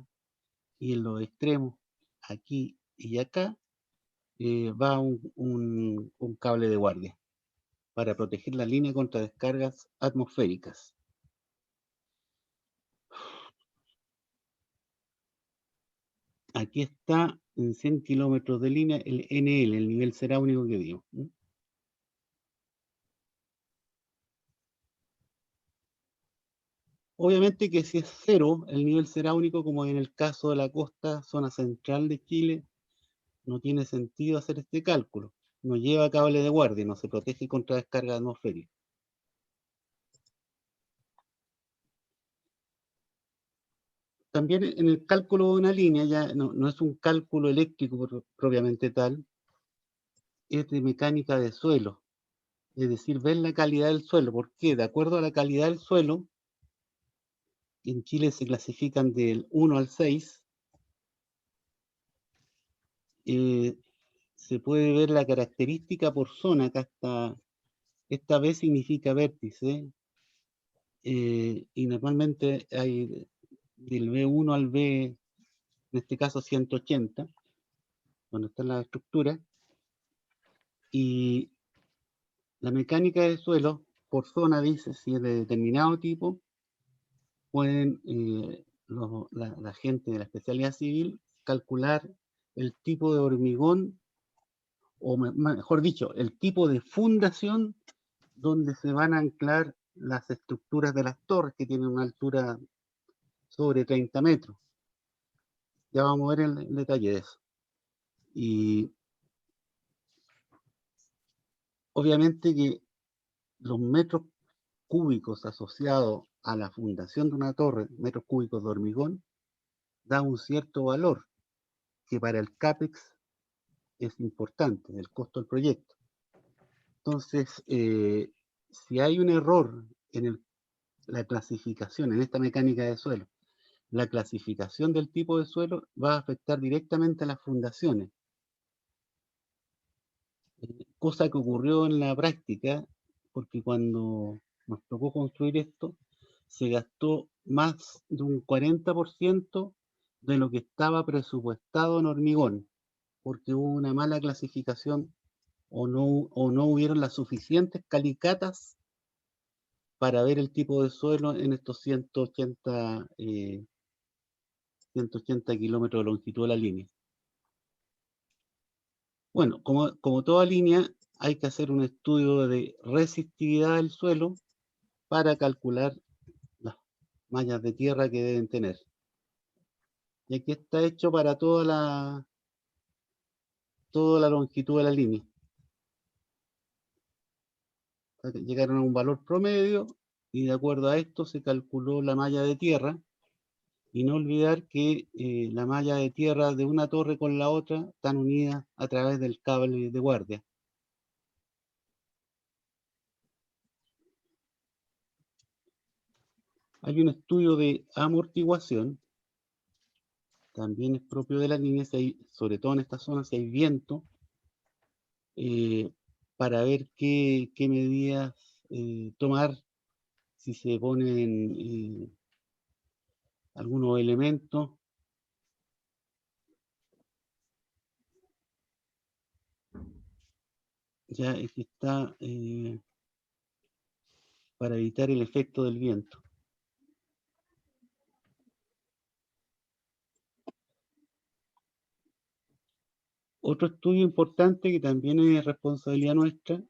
y en los extremos, aquí y acá, va un cable de guardia para proteger la línea contra descargas atmosféricas. Aquí está en 100 kilómetros de línea el NL, el nivel ceráunico que digo. Obviamente que si es cero el nivel ceráunico, como en el caso de la costa, zona central de Chile, no tiene sentido hacer este cálculo. No lleva cable de guardia, no se protege contra descarga atmosférica. También en el cálculo de una línea, ya no es un cálculo eléctrico propiamente tal, es de mecánica de suelo. Es decir, ver la calidad del suelo. ¿Por qué? De acuerdo a la calidad del suelo, en Chile se clasifican del 1 al 6, se puede ver la característica por zona. Acá esta B significa vértice, y normalmente hay del B1 al B, en este caso 180, donde están las estructuras, y la mecánica del suelo por zona dice si es de determinado tipo. Pueden la gente de la especialidad civil calcular el tipo de hormigón, o mejor dicho, el tipo de fundación donde se van a anclar las estructuras de las torres, que tienen una altura sobre 30 metros. Ya vamos a ver el detalle de eso. Y obviamente que los metros cúbicos asociados a la fundación de una torre, metros cúbicos de hormigón, da un cierto valor que para el CAPEX es importante, el costo del proyecto. Entonces, si hay un error en la clasificación, en esta mecánica de suelo, la clasificación del tipo de suelo va a afectar directamente a las fundaciones. Cosa que ocurrió en la práctica, porque cuando nos tocó construir esto, se gastó más de un 40% de lo que estaba presupuestado en hormigón, porque hubo una mala clasificación, o no hubieron las suficientes calicatas para ver el tipo de suelo en estos 180 kilómetros de longitud de la línea. Bueno, como toda línea, hay que hacer un estudio de resistividad del suelo para calcular las mallas de tierra que deben tener. Y aquí está hecho para toda la longitud de la línea. Llegaron a un valor promedio y de acuerdo a esto se calculó la malla de tierra. Y no olvidar que la malla de tierra de una torre con la otra están unidas a través del cable de guardia. Hay un estudio de amortiguación, también es propio de la línea, sobre todo en esta zona, si hay viento, para ver qué medidas tomar, si se ponen algunos elementos. Ya aquí está, para evitar el efecto del viento. Otro estudio importante que también es responsabilidad nuestra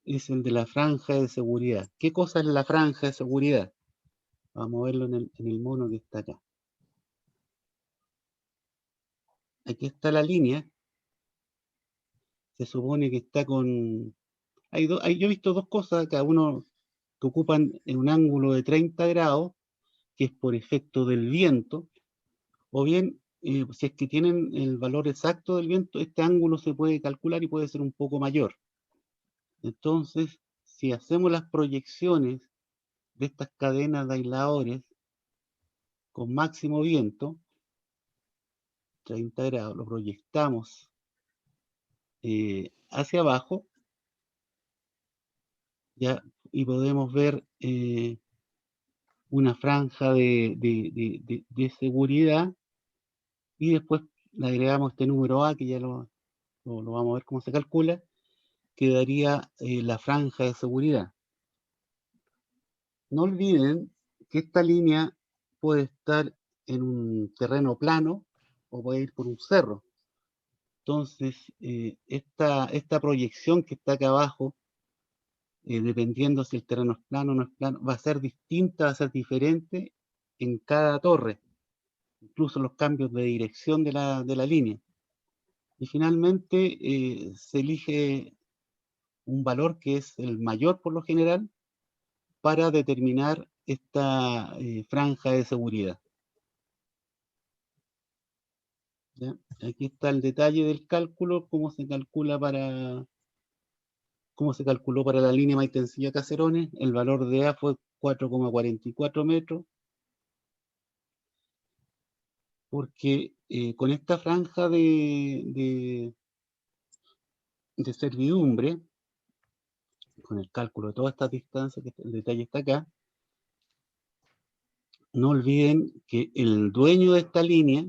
es el de la franja de seguridad. ¿Qué cosa es la franja de seguridad? Vamos a verlo en el mono que está acá. Aquí está la línea. Se supone que está con... yo he visto dos cosas, cada uno que ocupan en un ángulo de 30 grados, que es por efecto del viento, o bien, si es que tienen el valor exacto del viento, este ángulo se puede calcular y puede ser un poco mayor. Entonces, si hacemos las proyecciones de estas cadenas de aisladores con máximo viento, 30 grados, lo proyectamos hacia abajo, ya, y podemos ver una franja de seguridad, y después le agregamos este número A, que ya lo vamos a ver cómo se calcula, que daría la franja de seguridad. No olviden que esta línea puede estar en un terreno plano o puede ir por un cerro. Entonces, esta proyección que está acá abajo, dependiendo si el terreno es plano o no es plano, va a ser distinta, va a ser diferente en cada torre, incluso los cambios de dirección de la línea. Y finalmente se elige un valor que es el mayor por lo general para determinar esta franja de seguridad. ¿Ya? Aquí está el detalle del cálculo, cómo se calculó para la línea Maitencillo-Caserones. El valor de A fue 4,44 metros, porque con esta franja de servidumbre, con el cálculo de todas estas distancias, que el detalle está acá, no olviden que el dueño de esta línea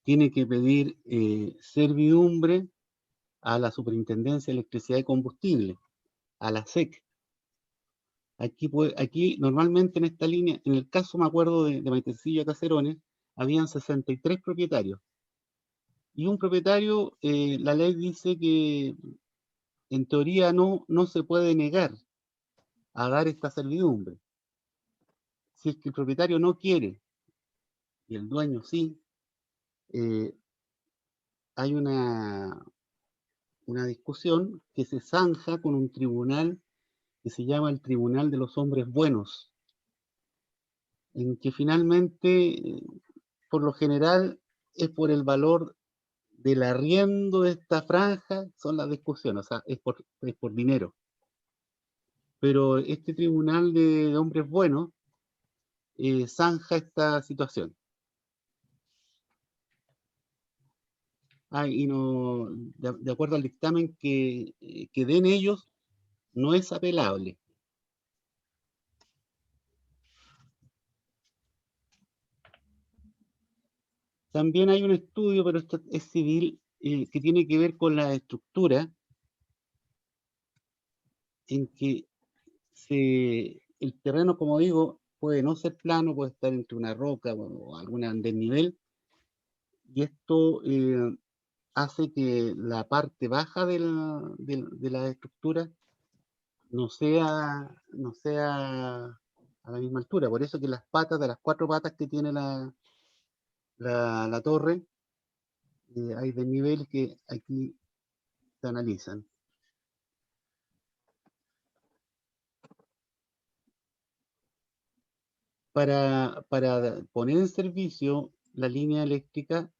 tiene que pedir servidumbre a la Superintendencia de Electricidad y Combustible, a la SEC. Aquí normalmente en esta línea, en el caso me acuerdo de Maitencillo a Caserones, habían 63 propietarios. Y un propietario, la ley dice que en teoría no se puede negar a dar esta servidumbre. Si es que el propietario no quiere y el dueño sí, hay una discusión que se zanja con un tribunal que se llama el Tribunal de los Hombres Buenos, en que finalmente, por lo general, es por el valor del arriendo de esta franja, son las discusiones, o sea, es por dinero. Pero este Tribunal de Hombres Buenos zanja esta situación. Y no, de acuerdo al dictamen que den ellos, no es apelable. También hay un estudio, pero esto es civil, que tiene que ver con la estructura, en que el terreno, como digo, puede no ser plano, puede estar entre una roca o alguna desnivel, y esto hace que la parte baja de la estructura no sea a la misma altura. Por eso que las patas, de las 4 patas que tiene la torre, hay desniveles que aquí se analizan. Para poner en servicio la línea eléctrica,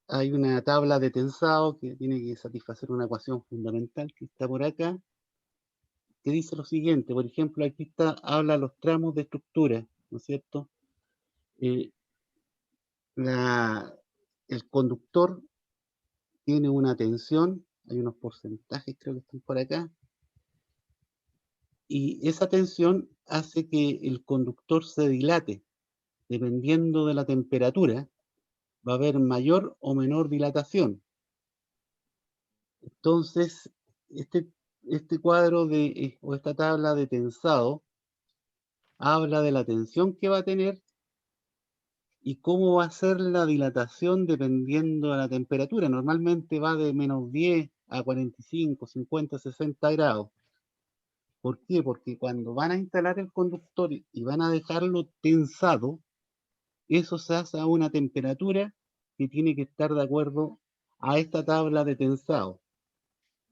hay una tabla de tensado que tiene que satisfacer una ecuación fundamental que está por acá, que dice lo siguiente. Por ejemplo, aquí habla los tramos de estructura, ¿no es cierto? El conductor tiene una tensión, hay unos porcentajes, creo que están por acá, y esa tensión hace que el conductor se dilate. Dependiendo de la temperatura, va a haber mayor o menor dilatación. Entonces, este cuadro o esta tabla de tensado habla de la tensión que va a tener y cómo va a ser la dilatación dependiendo de la temperatura. Normalmente va de -10 a 45, 50, 60 grados. ¿Por qué? Porque cuando van a instalar el conductor y van a dejarlo tensado, eso se hace a una temperatura que tiene que estar de acuerdo a esta tabla de tensado.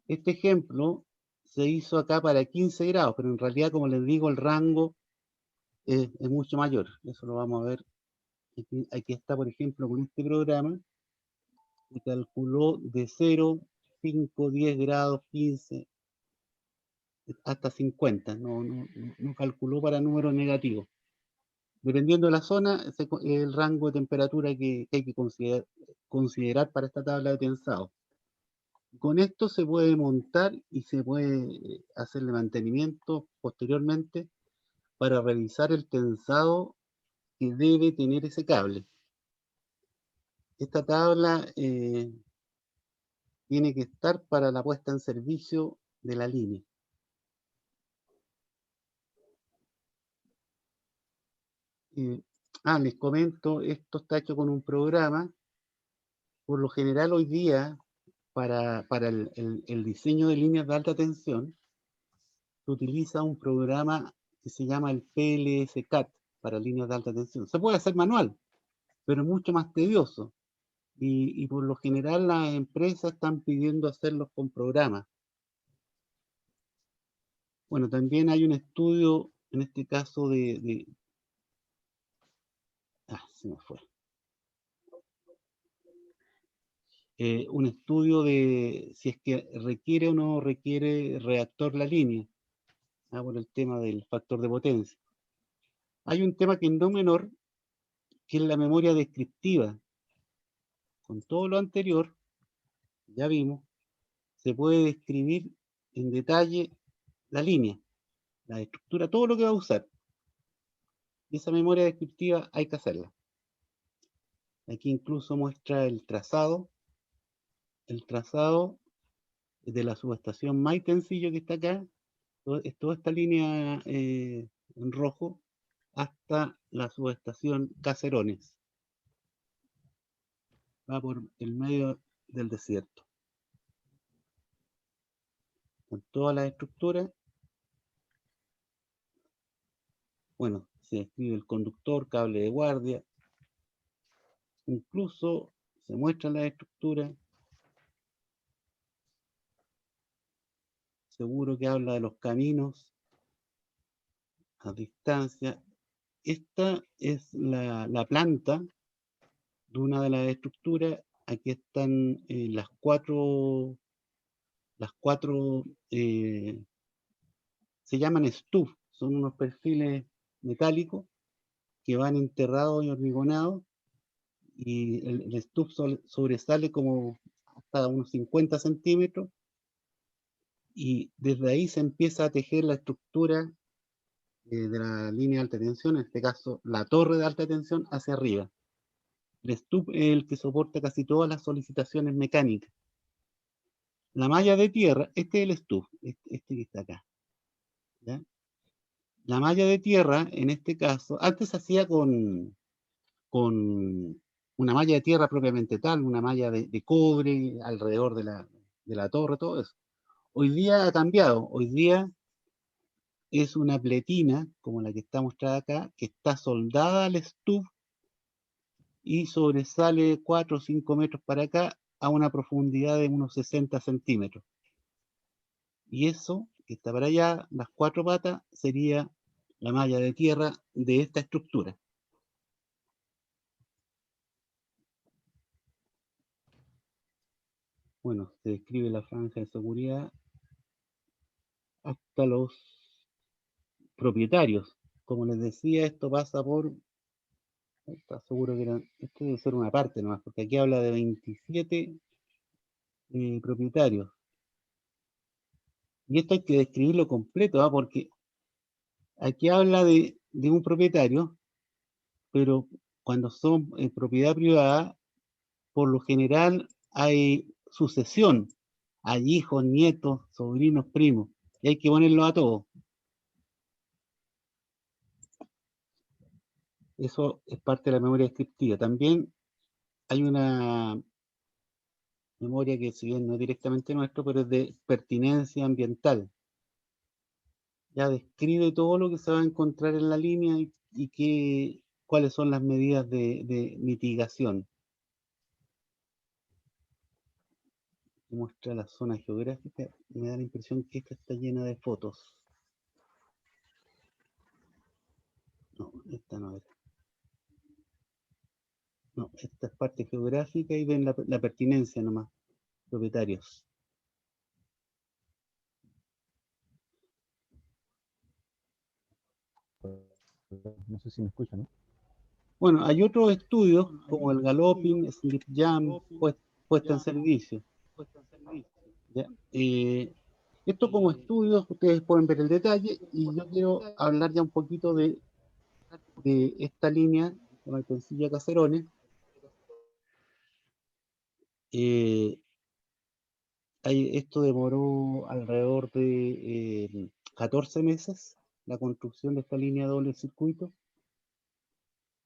Este ejemplo se hizo acá para 15 grados, pero en realidad, como les digo, el rango es mucho mayor. Eso lo vamos a ver. Aquí está, por ejemplo, con este programa, que calculó de 0, 5, 10 grados, 15, hasta 50. No calculó para números negativos. Dependiendo de la zona, el rango de temperatura que hay que considerar para esta tabla de tensado. Con esto se puede montar y se puede hacerle mantenimiento posteriormente para revisar el tensado que debe tener ese cable. Esta tabla tiene que estar para la puesta en servicio de la línea. Les comento, esto está hecho con un programa. Por lo general hoy día, para el diseño de líneas de alta tensión, se utiliza un programa que se llama el PLS-CAT para líneas de alta tensión. Se puede hacer manual, pero es mucho más tedioso. Y por lo general las empresas están pidiendo hacerlos con programas. Bueno, también hay un estudio, en este caso se me fue. Un estudio de si es que requiere o no requiere reactor la línea, por el tema del factor de potencia. Hay un tema que no menor, que es la memoria descriptiva. Con todo lo anterior, ya vimos, se puede describir en detalle la línea, la estructura, todo lo que va a usar. Y esa memoria descriptiva hay que hacerla. Aquí incluso muestra el trazado de la subestación Maitencillo que está acá, es toda esta línea en rojo, hasta la subestación Caserones. Va por el medio del desierto. Con todas las estructuras. Bueno, se describe el conductor, cable de guardia. Incluso se muestran las estructuras. Seguro que habla de los caminos a distancia. Esta es la planta de una de las estructuras. Aquí están las cuatro se llaman stuf, son unos perfiles metálicos que van enterrados y hormigonados, y el stuf sobresale como hasta unos 50 centímetros, y desde ahí se empieza a tejer la estructura de la línea de alta tensión, en este caso la torre de alta tensión, hacia arriba. El stuf es el que soporta casi todas las solicitaciones mecánicas. La malla de tierra, este es el stuf, este que está acá, ¿ya? La malla de tierra, en este caso, antes se hacía con una malla de tierra propiamente tal, una malla de cobre alrededor de la torre, todo eso. Hoy día ha cambiado, hoy día es una pletina, como la que está mostrada acá, que está soldada al stuf y sobresale 4 o 5 metros para acá a una profundidad de unos 60 centímetros. Y eso, que está para allá, las 4 patas, sería la malla de tierra de esta estructura. Bueno, se describe la franja de seguridad hasta los propietarios. Como les decía, esto pasa por... Está seguro que esto debe ser una parte nomás, porque aquí habla de 27 propietarios. Y esto hay que describirlo completo, porque aquí habla de un propietario, pero cuando son propiedad privada, por lo general hay sucesión. Hay hijos, nietos, sobrinos, primos. Y hay que ponerlo a todos. Eso es parte de la memoria descriptiva. También hay una memoria que, si bien no es directamente nuestro, pero es de pertinencia ambiental. Ya describe todo lo que se va a encontrar en la línea y cuáles son las medidas de mitigación. Muestra la zona geográfica. Me da la impresión que esta está llena de fotos. No, esta no era. No, esta es parte geográfica y ven la pertinencia nomás, propietarios. No sé si me escuchan, ¿no? Bueno, hay otros estudios como el Galloping, SlipJam, puesta en servicio. ¿Ya? Esto como estudios, ustedes pueden ver el detalle y yo quiero hablar ya un poquito de esta línea de Maitencillo a Caserones. Esto demoró alrededor de 14 meses, la construcción de esta línea de doble circuito.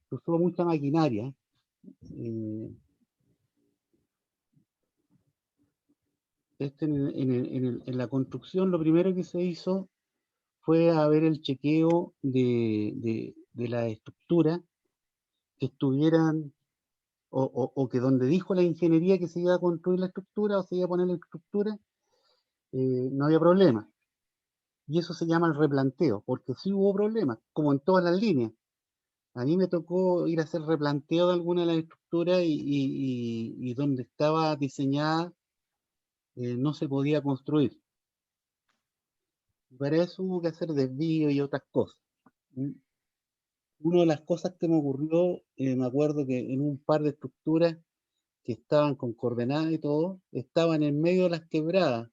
Se usó mucha maquinaria. En la construcción lo primero que se hizo fue a ver el chequeo de la estructura, que estuvieran, o que donde dijo la ingeniería que se iba a construir la estructura o se iba a poner la estructura, no había problema. Y eso se llama el replanteo, porque sí hubo problemas, como en todas las líneas. A mí me tocó ir a hacer replanteo de alguna de las estructuras y donde estaba diseñada no se podía construir. Para eso hubo que hacer desvío y otras cosas. Una de las cosas que me ocurrió, me acuerdo que en un par de estructuras que estaban con coordenadas y todo, estaban en medio de las quebradas.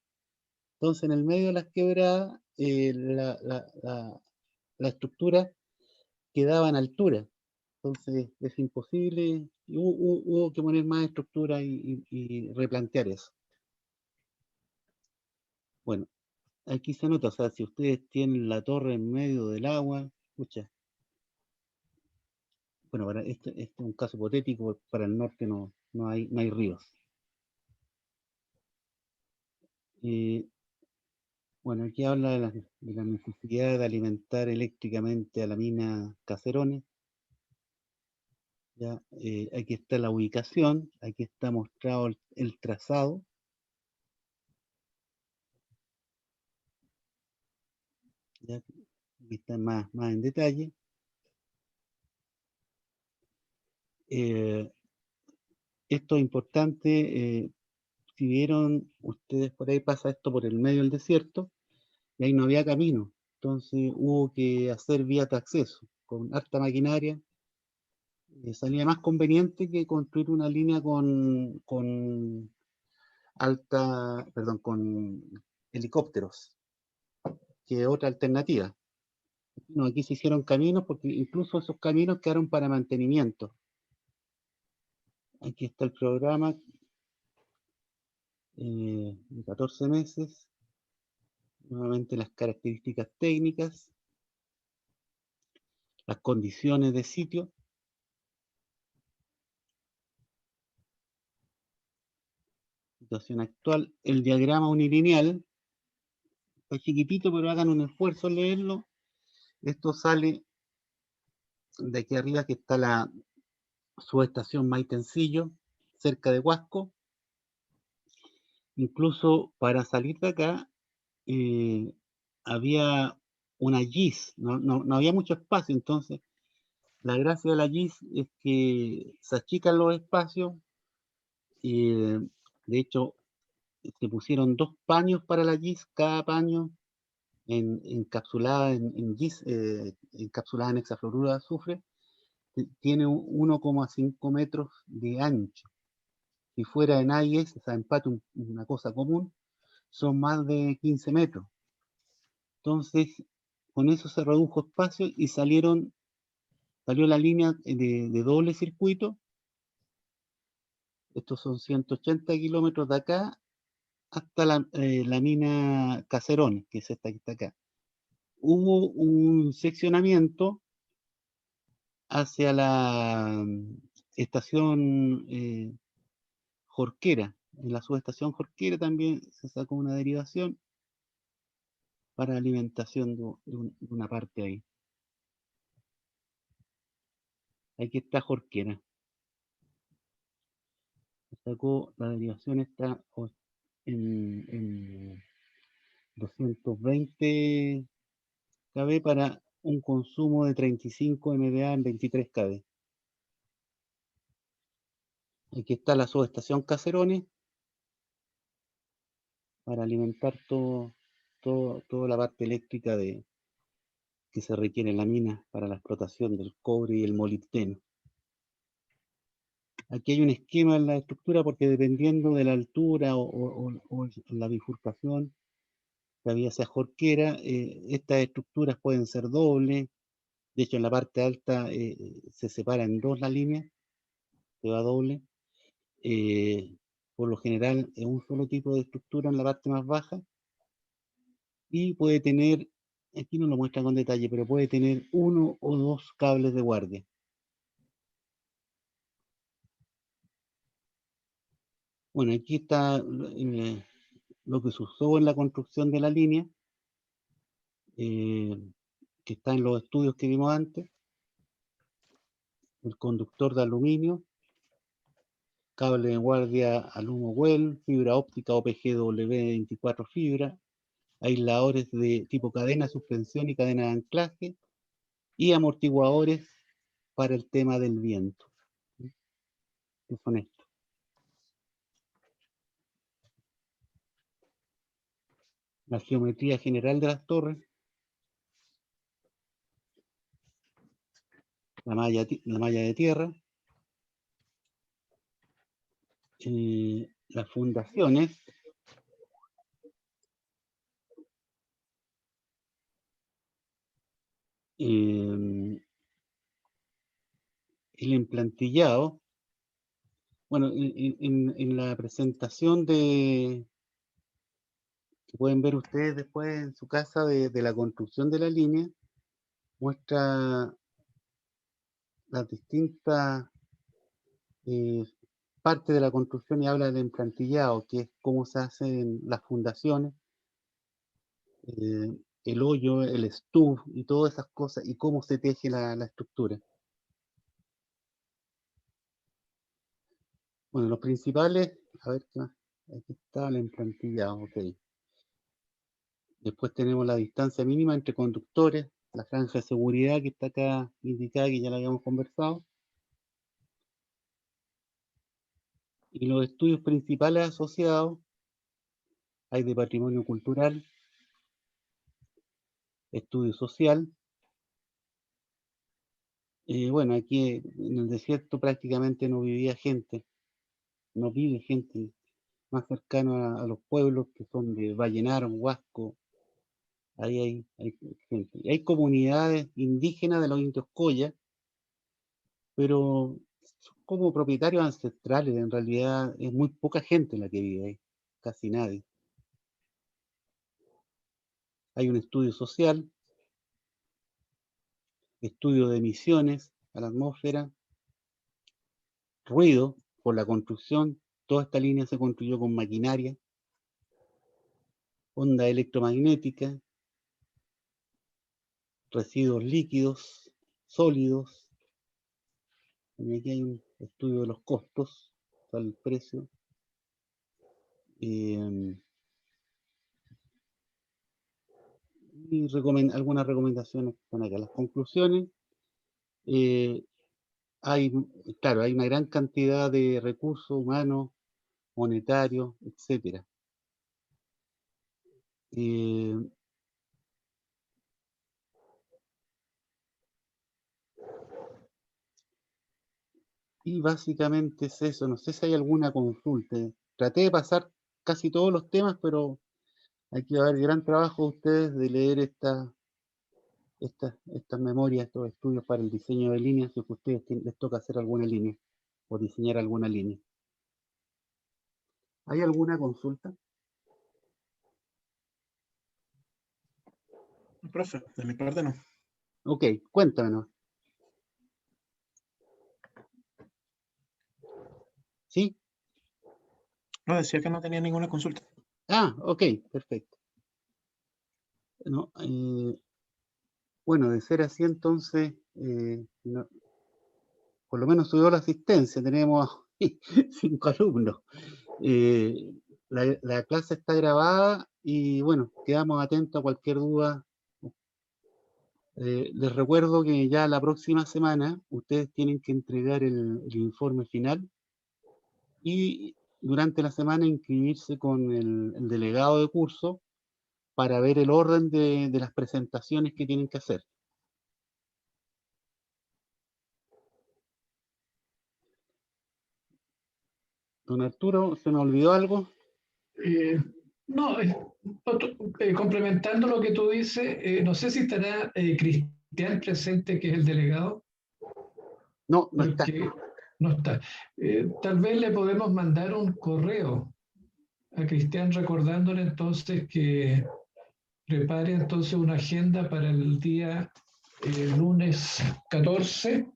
Entonces, en el medio de las quebradas, la estructura quedaba en altura. Entonces, es imposible. Hubo que poner más estructura y replantear eso. Bueno, aquí se nota, o sea, si ustedes tienen la torre en medio del agua, escucha. Bueno, para este es un caso hipotético, para el norte no hay ríos. Bueno, aquí habla de la necesidad de alimentar eléctricamente a la mina Caserones. Ya, aquí está la ubicación, aquí está mostrado el trazado. Ya, aquí está más en detalle. Esto es importante, si vieron ustedes por ahí pasa esto por el medio del desierto, y ahí no había camino. Entonces hubo que hacer vías de acceso con harta maquinaria. Salía más conveniente que construir una línea con helicópteros, que otra alternativa. No, aquí se hicieron caminos porque incluso esos caminos quedaron para mantenimiento. Aquí está el programa de 14 meses. Nuevamente las características técnicas, las condiciones de sitio. Situación actual, el diagrama unilineal, está chiquitito, pero hagan un esfuerzo en leerlo. Esto sale de aquí arriba, que está la subestación Maitencillo, cerca de Huasco. Incluso para salir de acá, había una GIS, no había mucho espacio, entonces la gracia de la GIS es que se achican los espacios y de hecho se pusieron 2 paños para la GIS, cada paño encapsulada en GIS, encapsulada en hexafluoruro de azufre, tiene 1,5 metros de ancho. Si fuera en AIS, o sea, empate una cosa común, son más de 15 metros. Entonces, con eso se redujo espacio y salió la línea de doble circuito. Estos son 180 kilómetros de acá hasta la mina Caserones, que es esta que está acá. Hubo un seccionamiento hacia la estación Jorquera. En la subestación Jorquera también se sacó una derivación para alimentación de una parte ahí. Aquí está Jorquera. Se sacó la derivación, está en 220 kV para un consumo de 35 MVA en 23 kV. Aquí está la subestación Caserones para alimentar toda la parte eléctrica que se requiere en la mina para la explotación del cobre y el molibdeno. Aquí hay un esquema en la estructura porque dependiendo de la altura o la bifurcación, la vía sea jorquera, estas estructuras pueden ser dobles. De hecho, en la parte alta se separa en dos la línea, se va doble. Por lo general es un solo tipo de estructura en la parte más baja y puede tener, aquí no lo muestra con detalle, pero puede tener uno o dos cables de guardia. Bueno, aquí está lo que se usó en la construcción de la línea, que está en los estudios que vimos antes. El conductor de aluminio, cable de guardia Alumo-Well, fibra óptica OPGW24 fibra, aisladores de tipo cadena, suspensión y cadena de anclaje, y amortiguadores para el tema del viento. ¿Qué son estos? La geometría general de las torres, la malla de tierra, las fundaciones, el emplantillado. Bueno, en la presentación que pueden ver ustedes después en su casa de la construcción de la línea, muestra las distintas partes de la construcción y habla del emplantillado, que es cómo se hacen las fundaciones, el hoyo, el stub y todas esas cosas, y cómo se teje la estructura. Bueno, los principales, a ver qué más. Aquí está el emplantillado, ok. Después tenemos la distancia mínima entre conductores, la franja de seguridad que está acá indicada, que ya la habíamos conversado. Y los estudios principales asociados, hay de patrimonio cultural, estudio social. Bueno, aquí en el desierto prácticamente no vivía gente, no vive gente más cercana a los pueblos que son de Vallenar, Huasco, ahí hay gente. Y hay comunidades indígenas de los indios Coya, pero son como propietarios ancestrales, en realidad es muy poca gente la que vive ahí, casi nadie. Hay un estudio social, estudio de emisiones a la atmósfera, ruido por la construcción, toda esta línea se construyó con maquinaria, onda electromagnética, residuos líquidos, sólidos. Y aquí hay un estudio de los costos, el precio. Y algunas recomendaciones que están acá. Las conclusiones, claro, hay una gran cantidad de recursos humanos, monetarios, etcétera. Y básicamente es eso. No sé si hay alguna consulta. Traté de pasar casi todos los temas, pero aquí va a haber gran trabajo de ustedes de leer estas memorias, estos estudios para el diseño de líneas, si a ustedes les toca hacer alguna línea o diseñar alguna línea. ¿Hay alguna consulta? Profe, de mi parte no. Ok, cuéntanos. ¿Sí? No, decía que no tenía ninguna consulta. Ah, ok, perfecto. No, bueno, de ser así, entonces, por lo menos subió la asistencia, tenemos 5 alumnos. La clase está grabada y bueno, quedamos atentos a cualquier duda. Les recuerdo que ya la próxima semana ustedes tienen que entregar el informe final y durante la semana inscribirse con el delegado de curso para ver el orden de las presentaciones que tienen que hacer. Don Arturo, ¿se me olvidó algo? No, complementando lo que tú dices, no sé si estará Cristian presente, que es el delegado, No, no está. porque no está. Tal vez le podemos mandar un correo a Cristian recordándole entonces que prepare entonces una agenda para el día lunes 14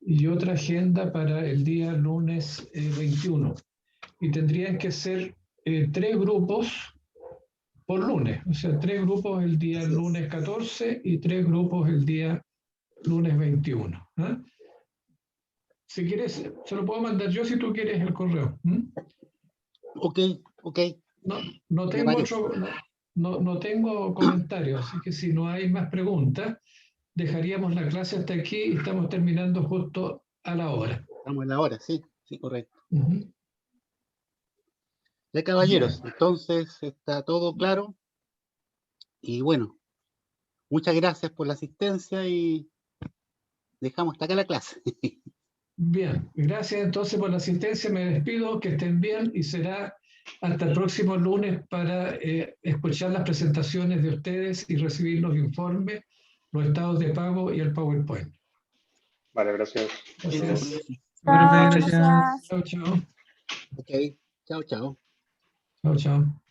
y otra agenda para el día lunes 21. Y tendrían que ser 3 grupos por lunes, o sea, 3 grupos el día Así es. lunes 14 y 3 grupos el día lunes 21. ¿Eh? Si quieres, se lo puedo mandar yo si tú quieres el correo. Ok, ok, No, no me tengo parece. no tengo comentarios, así que si no hay más preguntas, dejaríamos la clase hasta aquí y estamos terminando justo a la hora. Estamos en la hora, sí, sí, correcto. Ujú. Ya, caballeros, Bien. entonces está todo claro. Y bueno, muchas gracias por la asistencia y dejamos hasta acá la clase. Bien, gracias entonces por la asistencia, me despido, que estén bien y será hasta el próximo lunes para escuchar las presentaciones de ustedes y recibir los informes, los estados de pago y el PowerPoint. Vale, gracias. Gracias. Chao, Gracias. gracias. Chao, chao. Ok, chao, chao. Chao, chao.